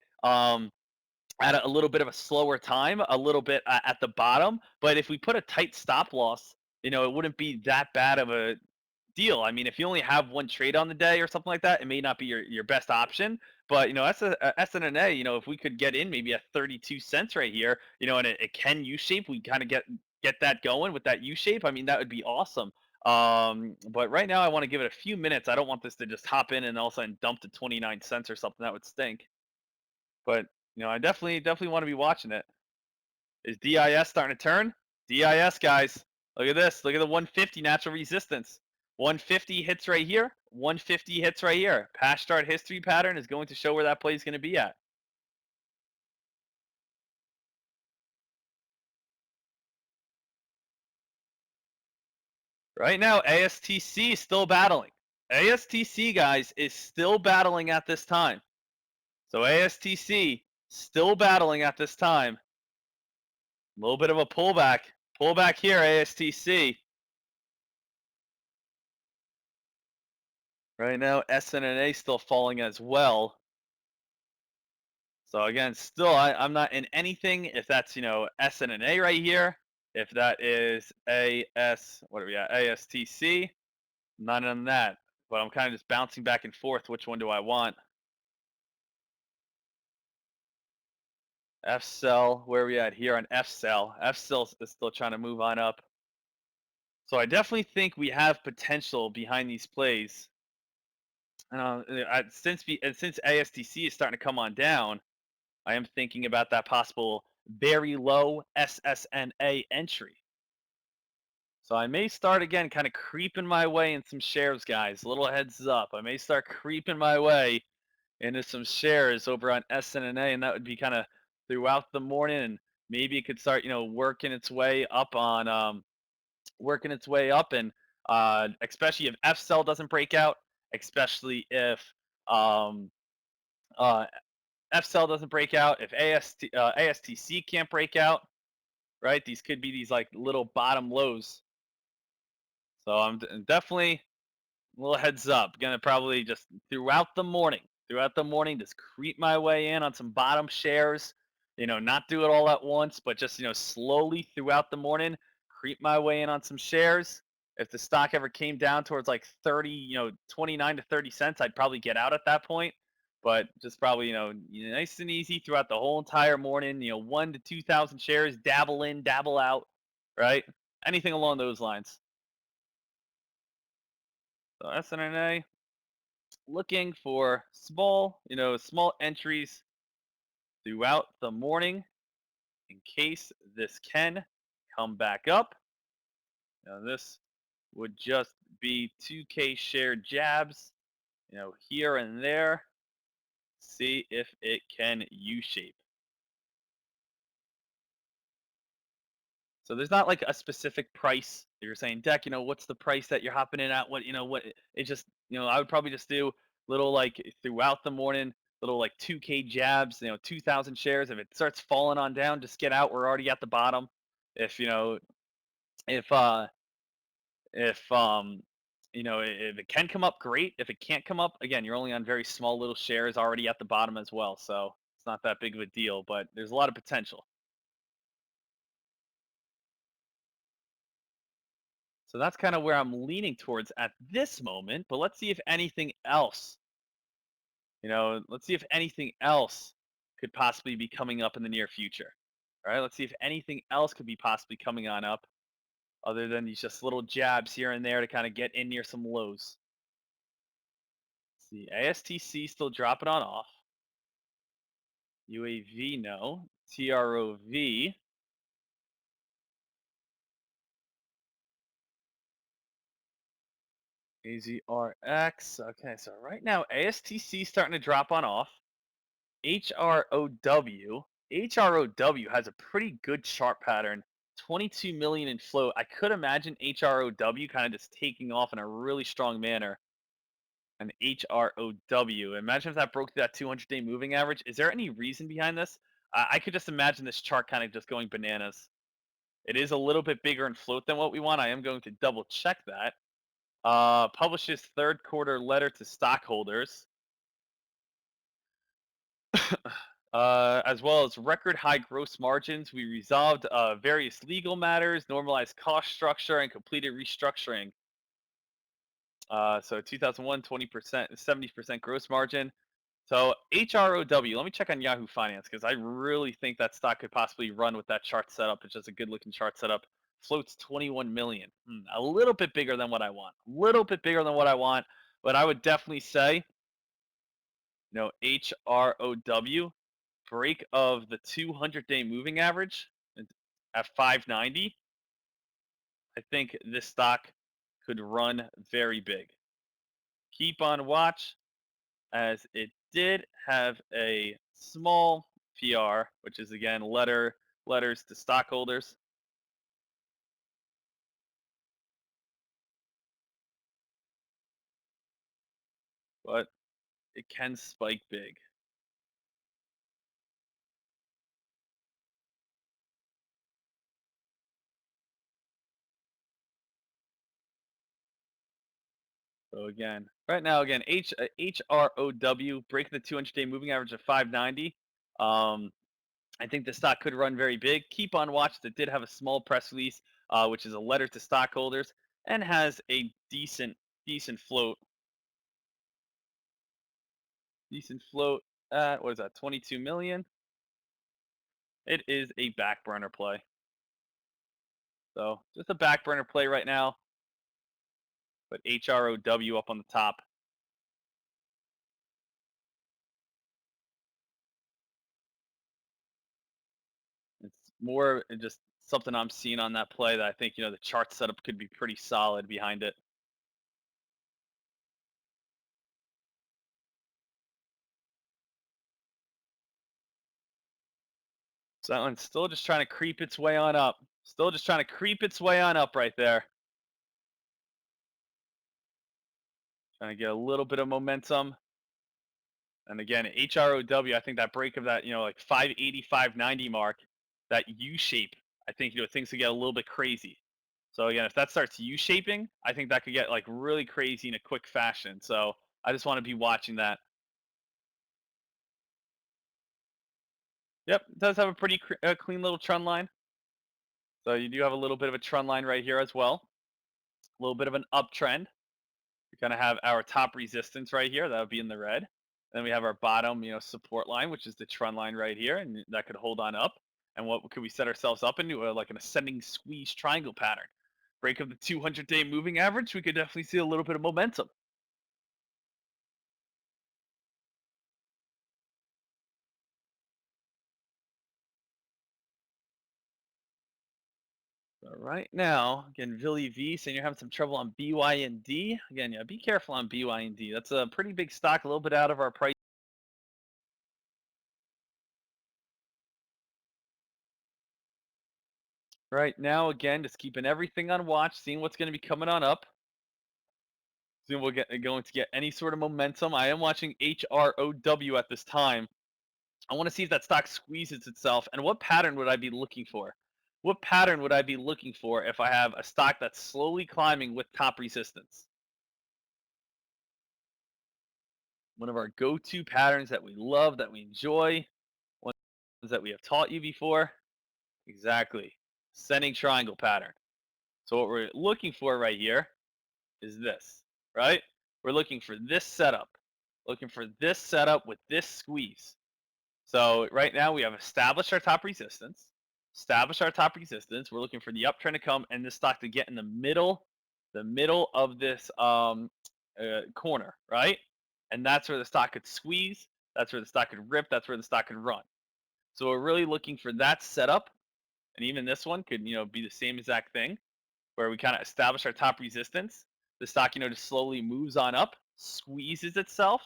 Speaker 1: At a little bit of a slower time, a little bit at the bottom. But if we put a tight stop loss, it wouldn't be that bad of a deal. I mean, if you only have one trade on the day or something like that, it may not be your best option. But SNNA, if we could get in maybe at 32 cents right here, and it can U shape, we kind of get that going with that U shape. I mean, that would be awesome. But right now, I want to give it a few minutes. I don't want this to just hop in and all of a sudden dump to 29 cents or something. That would stink. But I definitely want to be watching it. Is DIS starting to turn? DIS, guys. Look at this. Look at the 150 natural resistance. 150 hits right here. 150 hits right here. Past chart history pattern is going to show where that play is going to be at. Right now, ASTC is still battling. ASTC, guys, is still battling at this time. So ASTC still battling at this time. A little bit of a pullback. Pullback here, ASTC. Right now, SNNA still falling as well. So again, still, I'm not in anything. If that's SNNA right here, if that is what are we at? ASTC, none on that. But I'm kind of just bouncing back and forth. Which one do I want? F cell. Where are we at here on F cell? F cell is still trying to move on up. So I definitely think we have potential behind these plays. Since ASTC is starting to come on down, I am thinking about that possible very low SSNA entry. So I may start again kind of creeping my way in some shares, guys. Little heads up. I may start creeping my way into some shares over on SNNA, and that would be kind of throughout the morning, and maybe it could start, working its way up and especially if F cell doesn't break out, especially if um, uh, F cell doesn't break out, if ASTC can't break out, right? These could be these like little bottom lows. So I'm definitely a little heads up. Gonna probably just throughout the morning, just creep my way in on some bottom shares. Not do it all at once, but just slowly throughout the morning, creep my way in on some shares. If the stock ever came down towards like 30, 29 to 30 cents, I'd probably get out at that point. But just probably, nice and easy throughout the whole entire morning. 1 to 2,000 shares, dabble in, dabble out, right? Anything along those lines. So SNNA, looking for small entries throughout the morning in case this can come back up. Now this would just be 2K share jabs, here and there. See if it can U-shape. So there's not like a specific price that you're saying, Deck, what's the price that you're hopping in at? What it just, I would probably just do little like throughout the morning, little like 2K jabs, 2,000 shares. If it starts falling on down, just get out. We're already at the bottom. If, if, uh, if it can come up, great. If it can't come up, again, you're only on very small little shares already at the bottom as well. So it's not that big of a deal, but there's a lot of potential. So that's kind of where I'm leaning towards at this moment. But let's see if anything else, let's see if anything else could possibly be coming up in the near future. All right, let's see if anything else could be possibly coming on up other than these just little jabs here and there to kind of get in near some lows. Let's see, ASTC still dropping on off. UAV, no. TROV. AZRX. Okay, so right now ASTC starting to drop on off. HROW. HROW has a pretty good chart pattern. 22 million in float. I could imagine HROW kind of just taking off in a really strong manner. An HROW. Imagine if that broke that 200-day moving average. Is there any reason behind this? I could just imagine this chart kind of just going bananas. It is a little bit bigger in float than what we want. I am going to double check that. Publishes third quarter letter to stockholders. As well as record high gross margins. We resolved various legal matters, normalized cost structure, and completed restructuring. So 2001, 20%, 70% gross margin. So HROW, let me check on Yahoo Finance because I really think that stock could possibly run with that chart setup. It's just a good looking chart setup. Floats 21 million. A little bit bigger than what I want. A little bit bigger than what I want. But I would definitely say, HROW, break of the 200-day moving average at 590. I think this stock could run very big. Keep on watch, as it did have a small PR, which is again letters to stockholders. But it can spike big. So again, right now, again, HROW breaking the 200-day moving average of 590. I think the stock could run very big. Keep on watch. That did have a small press release, which is a letter to stockholders, and has a decent float. Decent float at, what is that, 22 million? It is a back burner play. So just a back burner play right now. But HROW up on the top. It's more just something I'm seeing on that play that I think, the chart setup could be pretty solid behind it. So that one's still just trying to creep its way on up. Still just trying to creep its way on up right there. Trying to get a little bit of momentum. And again, HROW, I think that break of that, like 580, 590 mark, that U shape, I think, things could get a little bit crazy. So again, if that starts U-shaping, I think that could get like really crazy in a quick fashion. So I just want to be watching that. Yep, it does have a pretty clean little trend line. So you do have a little bit of a trend line right here as well. A little bit of an uptrend. We kind of have our top resistance right here. That would be in the red. Then we have our bottom, support line, which is the trend line right here, and that could hold on up. And what could we set ourselves up into? Like an ascending squeeze triangle pattern. Break of the 200-day moving average, we could definitely see a little bit of momentum. So right now, again, Villy V saying you're having some trouble on BYND. Again, yeah, be careful on BYND. That's a pretty big stock, a little bit out of our price. Right now, again, just keeping everything on watch, seeing what's going to be coming on up. Seeing we're going to get any sort of momentum. I am watching HROW at this time. I want to see if that stock squeezes itself, and what pattern would I be looking for? What pattern would I be looking for if I have a stock that's slowly climbing with top resistance? One of our go-to patterns that we love, that we enjoy, ones that we have taught you before. Exactly. Ascending triangle pattern. So what we're looking for right here is this, right? We're looking for this setup. Looking for this setup with this squeeze. So right now we have established our top resistance. Established our top resistance. We're looking for the uptrend to come and this stock to get in the middle of this corner, right? And that's where the stock could squeeze. That's where the stock could rip. That's where the stock could run. So we're really looking for that setup, and even this one could be the same exact thing, where we kind of establish our top resistance. The stock just slowly moves on up, squeezes itself,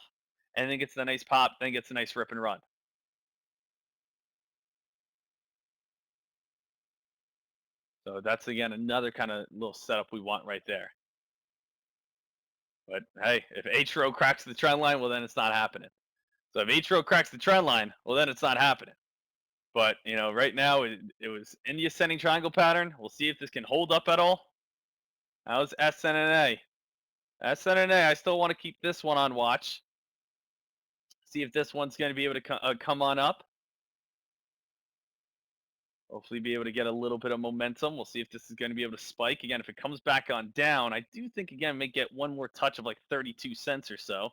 Speaker 1: and then gets the nice pop, then gets a nice rip and run. So that's again another kind of little setup we want right there. But hey, if H-Row cracks the trend line, well then it's not happening. So if H-Row cracks the trend line, well then it's not happening. But right now it was in the ascending triangle pattern. We'll see if this can hold up at all. How's SNNA? SNNA, I still want to keep this one on watch. See if this one's going to be able to come on up. Hopefully be able to get a little bit of momentum. We'll see if this is going to be able to spike. Again, if it comes back on down, I do think, again, may get one more touch of like 32 cents or so.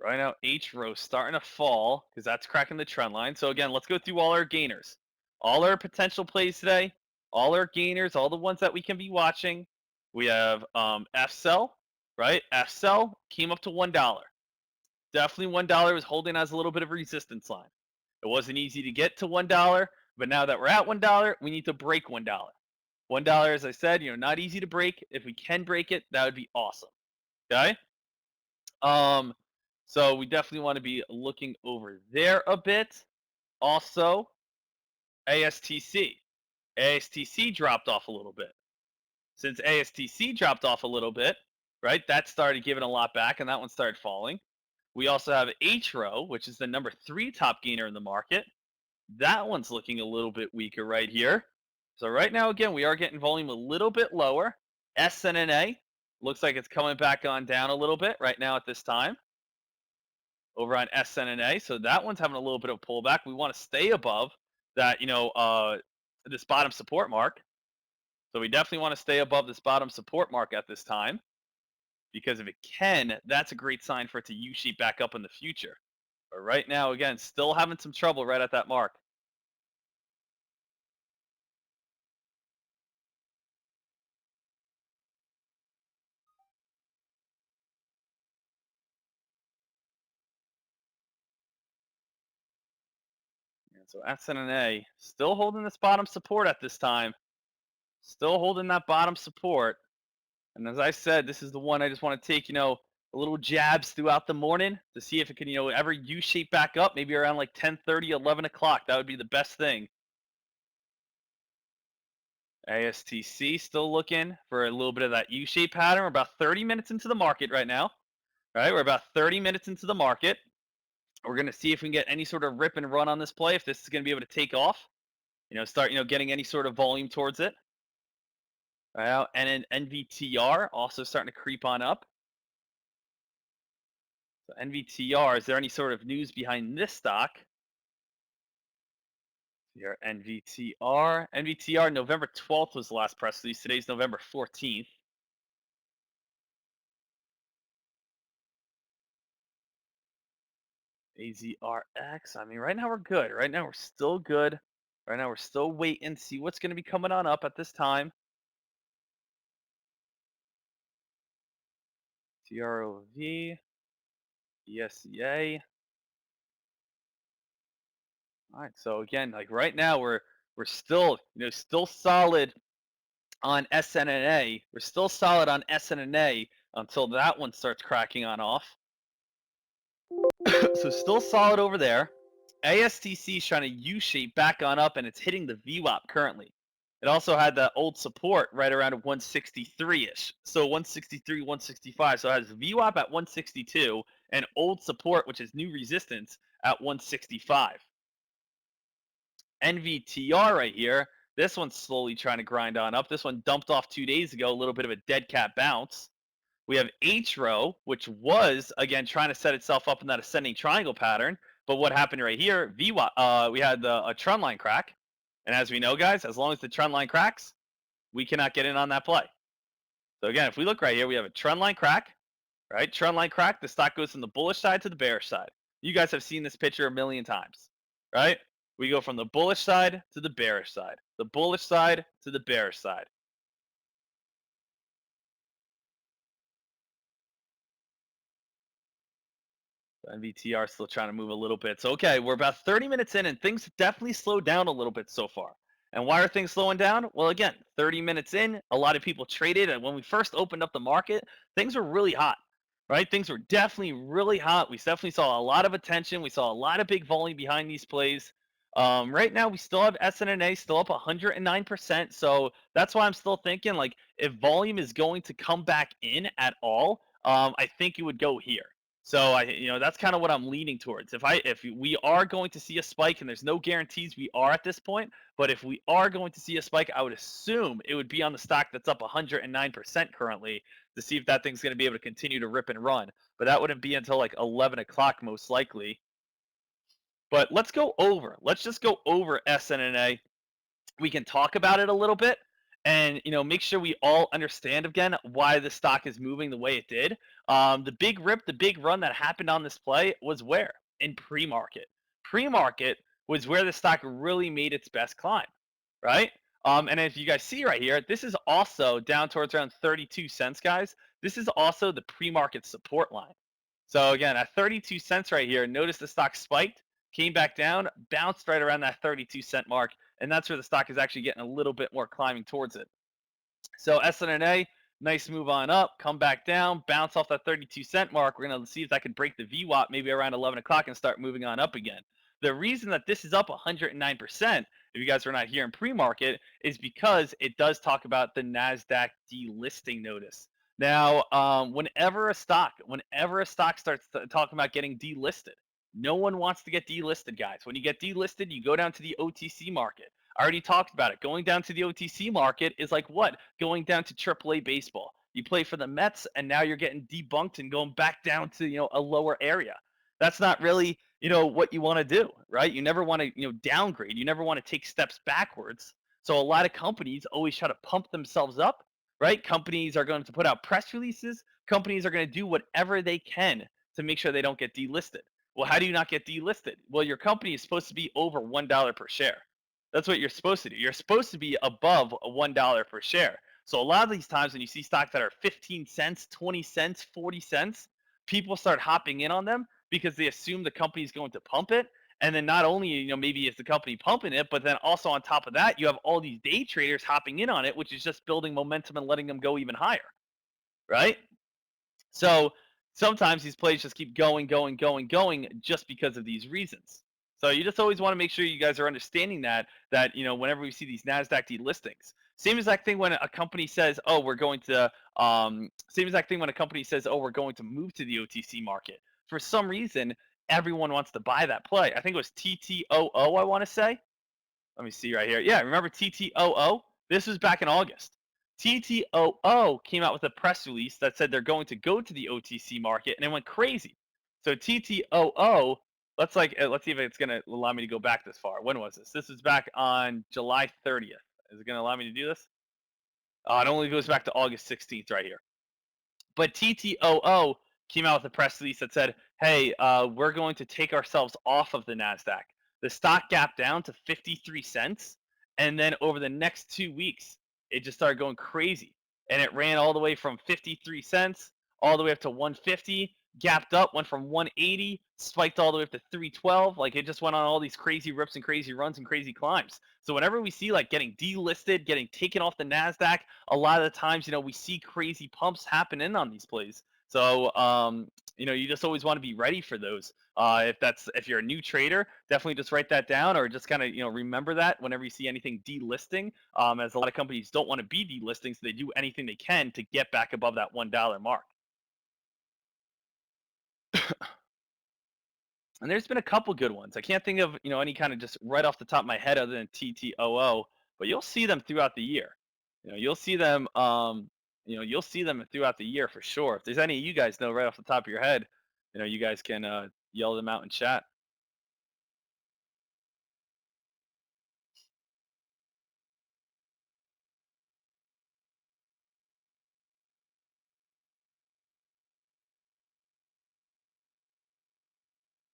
Speaker 1: Right now, H-Row starting to fall because that's cracking the trend line. So again, let's go through all our gainers. All our potential plays today, all our gainers, all the ones that we can be watching. We have F-Cell, right? F-Cell came up to $1. Definitely $1 was holding as a little bit of a resistance line. It wasn't easy to get to $1, but now that we're at $1, we need to break $1. $1, as I said, not easy to break. If we can break it, that would be awesome. Okay. Um, so we definitely want to be looking over there a bit. Also, ASTC. ASTC dropped off a little bit. Since ASTC dropped off a little bit, right, that started giving a lot back, and that one started falling. We also have HRO, which is the number 3 top gainer in the market. That one's looking a little bit weaker right here. So right now, again, we are getting volume a little bit lower. SNNA looks like it's coming back on down a little bit right now at this time over on SNNA. So that one's having a little bit of a pullback. We want to stay above that, this bottom support mark. So we definitely want to stay above this bottom support mark at this time, because if it can, that's a great sign for it to U-shape back up in the future. But right now, again, still having some trouble right at that mark. And so SNNA still holding this bottom support at this time. Still holding that bottom support. And as I said, this is the one I just want to take, a little jabs throughout the morning to see if it can, ever U-shape back up, maybe around like 10:30, 11 o'clock. That would be the best thing. ASTC still looking for a little bit of that U-shape pattern. We're about 30 minutes into the market right now. Right, we're about 30 minutes into the market. We're going to see if we can get any sort of rip and run on this play, if this is going to be able to take off, start, getting any sort of volume towards it. Right, and then NVTR also starting to creep on up. So NVTR, is there any sort of news behind this stock? Here, NVTR. NVTR, November 12th was the last press release. Today's November 14th. AZRX. I mean, right now we're good. Right now we're still good. Right now we're still waiting to see what's going to be coming on up at this time. TROV. ESCA. All right. So again, like right now we're still, still solid on SNNA. We're still solid on SNNA until that one starts cracking on off. So still solid over there. ASTC is trying to U-shape back on up, and it's hitting the VWAP currently. It also had that old support right around 163-ish. So 163, 165. So it has VWAP at 162 and old support, which is new resistance, at 165. NVTR right here. This one's slowly trying to grind on up. This one dumped off 2 days ago, a little bit of a dead cat bounce. We have HRO, which was, again, trying to set itself up in that ascending triangle pattern. But what happened right here, we had a trend line crack. And as we know, guys, as long as the trend line cracks, we cannot get in on that play. So again, if we look right here, we have a trend line crack, right? Trend line crack, the stock goes from the bullish side to the bearish side. You guys have seen this picture a million times, right? We go from the bullish side to the bearish side, the bullish side to the bearish side. NVTR still trying to move a little bit. So, okay, we're about 30 minutes in, and things definitely slowed down a little bit so far. And why are things slowing down? Well, again, 30 minutes in, a lot of people traded. And when we first opened up the market, things were really hot, right? Things were definitely really hot. We definitely saw a lot of attention. We saw a lot of big volume behind these plays. Right now, we still have SNNA still up 109%. So that's why I'm still thinking, like, if volume is going to come back in at all, I think it would go here. So that's kind of what I'm leaning towards. If we are going to see a spike, and there's no guarantees we are at this point, but if we are going to see a spike, I would assume it would be on the stock that's up 109% currently, to see if that thing's going to be able to continue to rip and run. But that wouldn't be until like 11 o'clock most likely. But let's go over. Let's just go over SNNA. We can talk about it a little bit, and make sure we all understand again why the stock is moving the way it did. The big rip, the big run that happened on this play was where? In pre-market. Pre-market was where the stock really made its best climb, right? And if you guys see right here, this is also down towards around 32 cents, guys. This is also the pre-market support line. So again, at 32 cents right here, notice the stock spiked, came back down, bounced right around that 32-cent mark, and that's where the stock is actually getting a little bit more climbing towards it. So SNNA, nice move on up, come back down, bounce off that 32-cent mark. We're going to see if that can break the VWAP maybe around 11 o'clock and start moving on up again. The reason that this is up 109%, if you guys are not here in pre-market, is because it does talk about the NASDAQ delisting notice. Now, whenever a stock starts talking about getting delisted, no one wants to get delisted, guys. When you get delisted, you go down to the OTC market. I already talked about it. Going down to the OTC market is like what? Going down to AAA baseball. You play for the Mets, and now you're getting debunked and going back down to a lower area. That's not really what you want to do, right? You never want to downgrade. You never want to take steps backwards. So a lot of companies always try to pump themselves up, right? Companies are going to put out press releases. Companies are going to do whatever they can to make sure they don't get delisted. Well, how do you not get delisted? Well, your company is supposed to be over $1 per share. That's what you're supposed to do. You're supposed to be above $1 per share. So a lot of these times when you see stocks that are 15 cents, 20 cents, 40 cents, people start hopping in on them because they assume the company is going to pump it. And then not only, maybe is the company pumping it, but then also on top of that, you have all these day traders hopping in on it, which is just building momentum and letting them go even higher, right? So sometimes these plays just keep going just because of these reasons. So you just always want to make sure you guys are understanding that whenever we see these NASDAQ delistings, same exact thing when a company says, oh, we're going to same exact thing when a company says, oh, we're going to move to the OTC market. For some reason, everyone wants to buy that play. I think it was TTOO, I want to say. Let me see right here. Yeah, remember TTOO? This was back in August. TTOO came out with a press release that said they're going to go to the OTC market, and it went crazy. So TTOO, let's see if it's going to allow me to go back this far. When was this? This was back on July 30th. Is it going to allow me to do this? It only goes back to August 16th right here. But TTOO came out with a press release that said, hey, we're going to take ourselves off of the NASDAQ. The stock gapped down to 53 cents, and then over the next 2 weeks, it just started going crazy. And it ran all the way from 53 cents all the way up to 150, gapped up, went from 180, spiked all the way up to 312. Like, it just went on all these crazy rips and crazy runs and crazy climbs. So whenever we see like getting delisted, getting taken off the NASDAQ, a lot of the times, we see crazy pumps happen in on these plays. So, you just always want to be ready for those. If you're a new trader, definitely just write that down, or just kind of remember that whenever you see anything delisting. As a lot of companies don't want to be delisting, so they do anything they can to get back above that $1 mark. And there's been a couple good ones. I can't think of any kind of just right off the top of my head other than TTOO, but you'll see them throughout the year. You'll see them. You'll see them throughout the year for sure. If there's any you guys know right off the top of your head, you guys can yell them out in chat.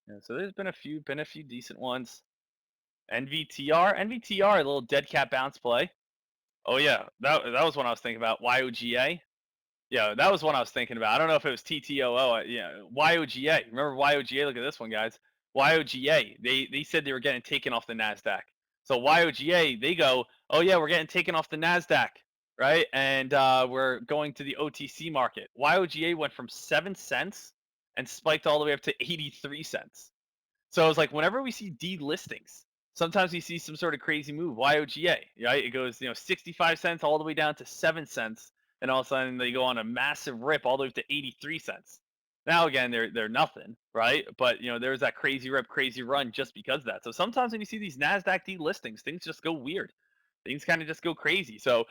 Speaker 1: Yeah, so there's been a few decent ones. NVTR, a little dead cat bounce play. Oh yeah, that was one I was thinking about. YOGA. Yeah, that was one I was thinking about. I don't know if it was TTOO. Yeah, YOGA. Remember YOGA? Look at this one, guys. YOGA. They said they were getting taken off the Nasdaq. So YOGA, they go, oh yeah, we're getting taken off the Nasdaq, right? And we're going to the OTC market. YOGA went from 7 cents and spiked all the way up to 83 cents. So it's like whenever we see delistings, sometimes we see some sort of crazy move. YOGA, right? It goes 65 cents all the way down to 7 cents, and all of a sudden they go on a massive rip all the way up to 83 cents. Now again, they're nothing, right? But there's that crazy rip, crazy run just because of that. So sometimes when you see these Nasdaq delistings, things just go weird. Things kind of just go crazy. So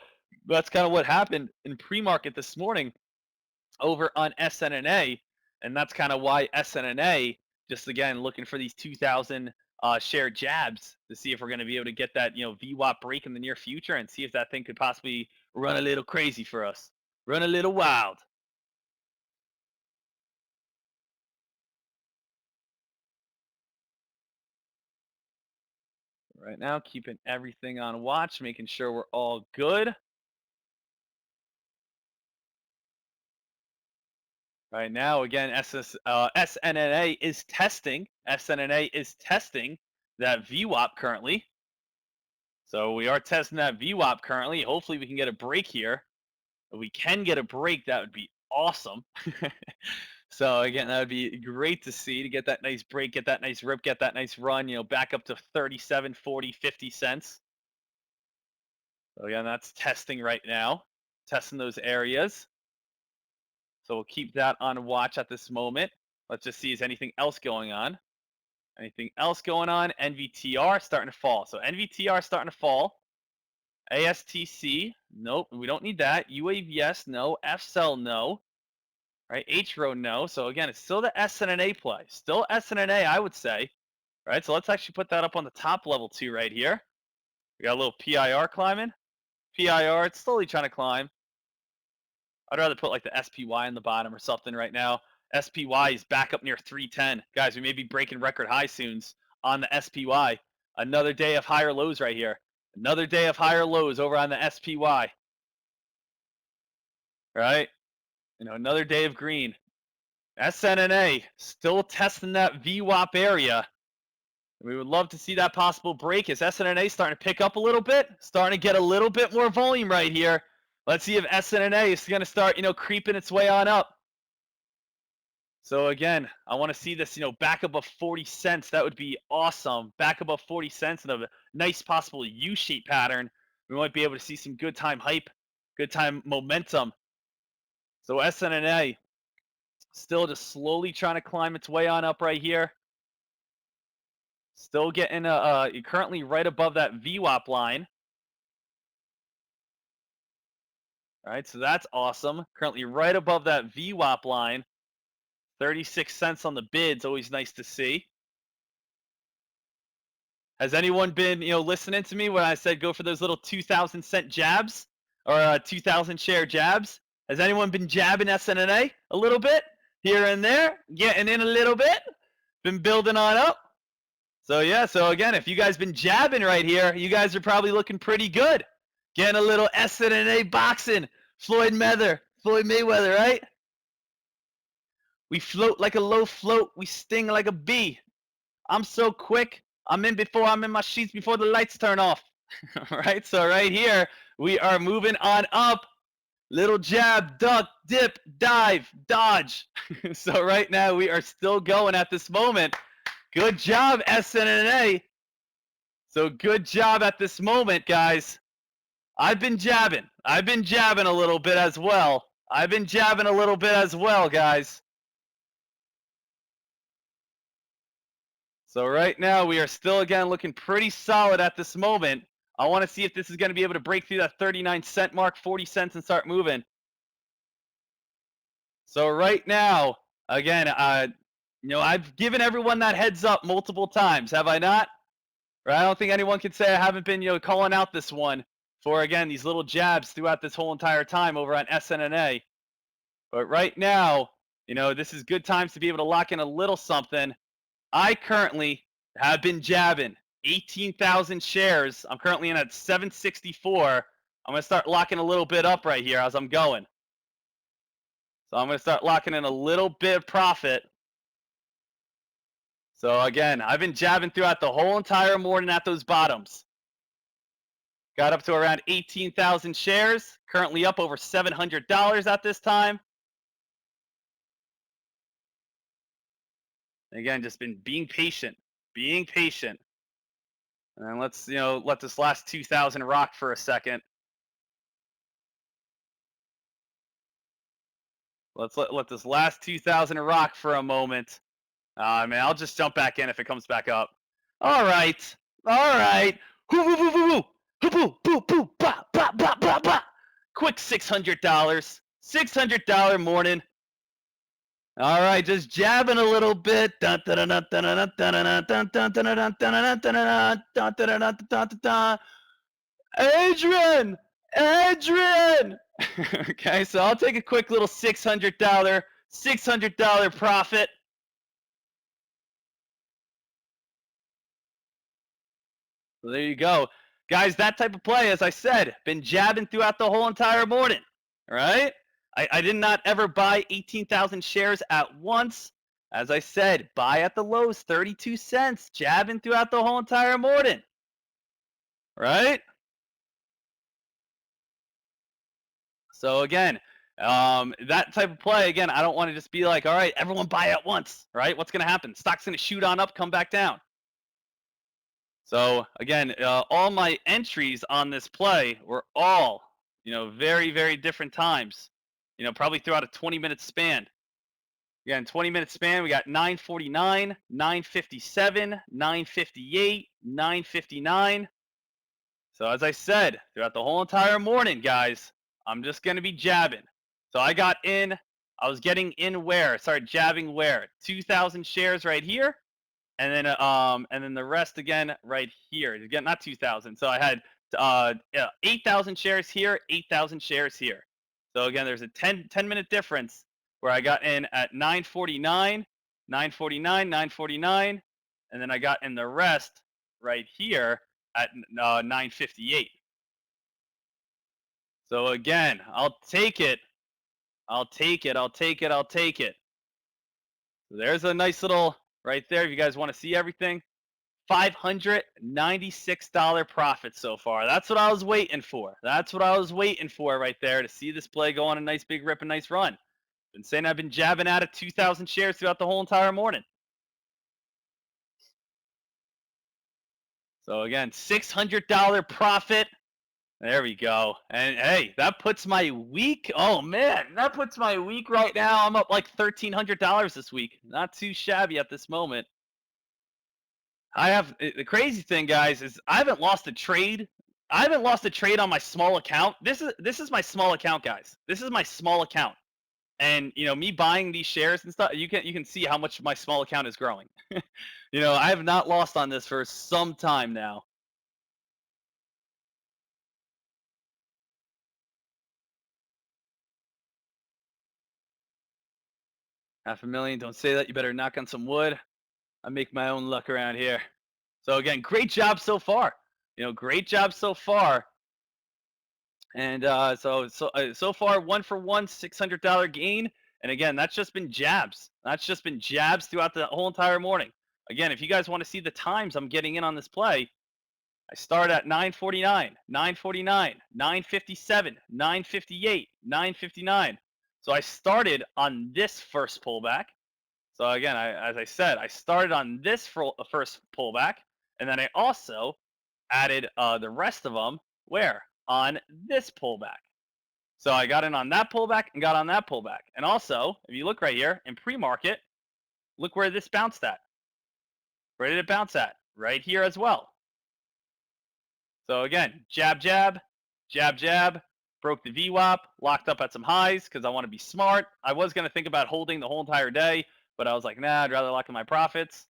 Speaker 1: that's kind of what happened in pre-market this morning over on SNNA, and that's kind of why SNNA, just again looking for these 2,000 share jabs to see if we're going to be able to get that VWAP break in the near future, and see if that thing could possibly run a little crazy for us, run a little wild. Right now, keeping everything on watch, making sure we're all good. Right now, again, SNNA is testing. SNNA is testing that VWAP currently. So we are testing that VWAP currently. Hopefully we can get a break here. If we can get a break, that would be awesome. So again, that would be great to see, to get that nice break, get that nice rip, get that nice run, back up to 37, 40, 50 cents. So again, that's testing right now, testing those areas. So we'll keep that on watch at this moment. Let's just see, is anything else going on? Anything else going on? NVTR starting to fall. So NVTR starting to fall. ASTC, nope, we don't need that. UAVS, no. FCell, no. Right, HRO, no. So again, it's still the SNNA play. Still SNNA, I would say. Right, so let's actually put that up on the top level too right here. We got a little PIR climbing. PIR, it's slowly trying to climb. I'd rather put like the SPY in the bottom or something right now. SPY is back up near 310. Guys, we may be breaking record high soon on the SPY. Another day of higher lows right here. Another day of higher lows over on the SPY. Right? Another day of green. SNNA still testing that VWAP area. We would love to see that possible break. Is SNNA starting to pick up a little bit? Starting to get a little bit more volume right here. Let's see if SNNA is going to start, creeping its way on up. So again, I want to see this, back above 40 cents. That would be awesome. Back above 40 cents and a nice possible U-shape pattern. We might be able to see some good time hype, good time momentum. So SNNA still just slowly trying to climb its way on up right here. Still getting currently right above that VWAP line. All right, so that's awesome. Currently right above that VWAP line. 36 cents on the bids, always nice to see. Has anyone been, listening to me when I said go for those little 2,000 cent jabs or 2,000 share jabs? Has anyone been jabbing SNNA a little bit here and there, getting in a little bit, been building on up? So yeah, so again, if you guys been jabbing right here, you guys are probably looking pretty good. Getting a little SNNA boxing, Floyd Mayweather, right? We float like a low float. We sting like a bee. I'm so quick. I'm in my sheets before the lights turn off. Right? So right here, we are moving on up. Little jab, duck, dip, dive, dodge. So right now we are still going at this moment. Good job, SNNA. So good job at this moment, guys. I've been jabbing. I've been jabbing a little bit as well. I've been jabbing a little bit as well, guys. So right now we are still, again, looking pretty solid at this moment. I want to see if this is going to be able to break through that 39-cent mark, 40 cents, and start moving. So right now, again, I've given everyone that heads up multiple times, have I not? Right? I don't think anyone can say I haven't been, calling out this one for, again, these little jabs throughout this whole entire time over on SNNA. But right now, this is good times to be able to lock in a little something. I currently have been jabbing 18,000 shares. I'm currently in at 764. I'm going to start locking a little bit up right here as I'm going. So I'm going to start locking in a little bit of profit. So again, I've been jabbing throughout the whole entire morning at those bottoms. Got up to around 18,000 shares. Currently up over $700 at this time. Again, just been being patient. Being patient. And let's, let this last 2,000 rock for a second. Let's let this last 2,000 rock for a moment. Man, I'll just jump back in if it comes back up. All right. All right. Quick $600. $600 morning. All right, just jabbing a little bit. Adrian! Adrian! Okay, so I'll take a quick little $600 profit. So there you go. Guys, that type of play, as I said, been jabbing throughout the whole entire morning. All right? I did not ever buy 18,000 shares at once. As I said, buy at the lows, 32 cents, jabbing throughout the whole entire morning. Right? So again, that type of play, again, I don't want to just be like, all right, everyone buy at once, right? What's going to happen? Stock's going to shoot on up, come back down. So again, all my entries on this play were all, very, very different times, probably throughout a 20-minute span. Again, 20-minute span, we got 949, 957, 958, 959. So as I said, throughout the whole entire morning, guys, I'm just going to be jabbing. So I got in, I was getting in where? Started jabbing where? 2,000 shares right here. And then the rest again right here. Again, not 2,000. So I had 8,000 shares here, 8,000 shares here. So again, there's a 10-minute difference where I got in at 949, 949, 949, and then I got in the rest right here at 958. So again, I'll take it. I'll take it. I'll take it. I'll take it. So there's a nice little right there. If you guys want to see everything, $596 profit so far. That's what I was waiting for. That's what I was waiting for right there, to see this play go on a nice big rip and nice run. Been saying I've been jabbing at it 2,000 shares throughout the whole entire morning. So again, $600 profit. There we go. And hey, that puts my week. Oh man, that puts my week right now. I'm up like $1,300 this week. Not too shabby at this moment. I have the crazy thing, guys, is I haven't lost a trade. I haven't lost a trade on my small account. This is my small account, guys. This is my small account. And me buying these shares and stuff, you can see how much my small account is growing. I have not lost on this for some time now. $500,000. Don't say that. You better knock on some wood. I make my own luck around here. So again, great job so far. Great job so far. And so far, 1 for 1, $600 gain. And again, that's just been jabs. That's just been jabs throughout the whole entire morning. Again, if you guys want to see the times I'm getting in on this play, I start at 949, 949, 957, 958, 959. So I started on this first pullback. So again, as I said, I started on this first pullback, and then I also added the rest of them where on this pullback. So I got in on that pullback and got on that pullback. And also, if you look right here in pre-market, look where this bounced at. Where did it bounce at? Right here as well. So again, jab, jab, jab, jab, broke the VWAP, locked up at some highs because I want to be smart. I was going to think about holding the whole entire day, but I was like, nah, I'd rather lock in my profits.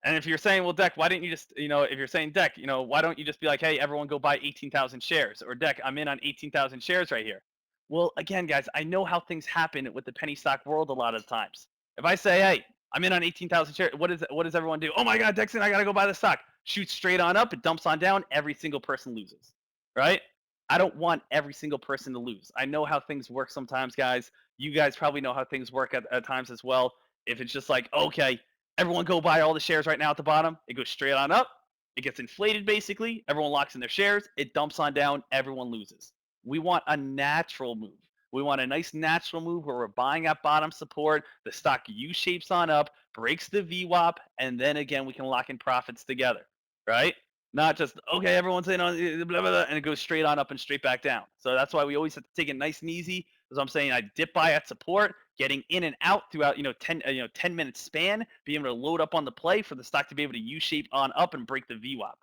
Speaker 1: And if you're saying, well, Dek, why didn't you just, if you're saying, Dek, why don't you just be like, hey, everyone go buy 18,000 shares? Or Dek, I'm in on 18,000 shares right here. Well, again, guys, I know how things happen with the penny stock world a lot of times. If I say, hey, I'm in on 18,000 shares, what does everyone do? Oh my God, Dexon, I got to go buy the stock. Shoots straight on up, it dumps on down, every single person loses, right? I don't want every single person to lose. I know how things work sometimes, guys. You guys probably know how things work at times as well. If it's just like, okay, everyone go buy all the shares right now at the bottom, it goes straight on up, it gets inflated basically, everyone locks in their shares, it dumps on down, everyone loses. We want a natural move. We want a nice natural move where we're buying at bottom support, the stock U-shapes on up, breaks the VWAP, and then again we can lock in profits together, right? Not just okay, everyone's in on blah, blah, blah, and it goes straight on up and straight back down. So that's why we always have to take it nice and easy. As I'm saying, I dip buy at support, getting in and out throughout 10 minute span, being able to load up on the play for the stock to be able to U-shape on up and break the VWAP,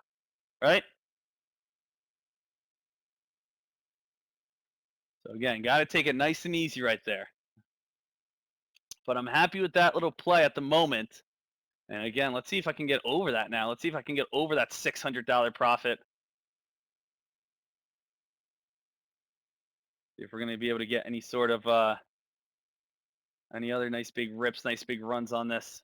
Speaker 1: right? So again, got to take it nice and easy right there. But I'm happy with that little play at the moment. And again, let's see if I can get over that now. Let's see if I can get over that $600 profit. See if we're going to be able to get any sort of any other nice big rips, nice big runs on this.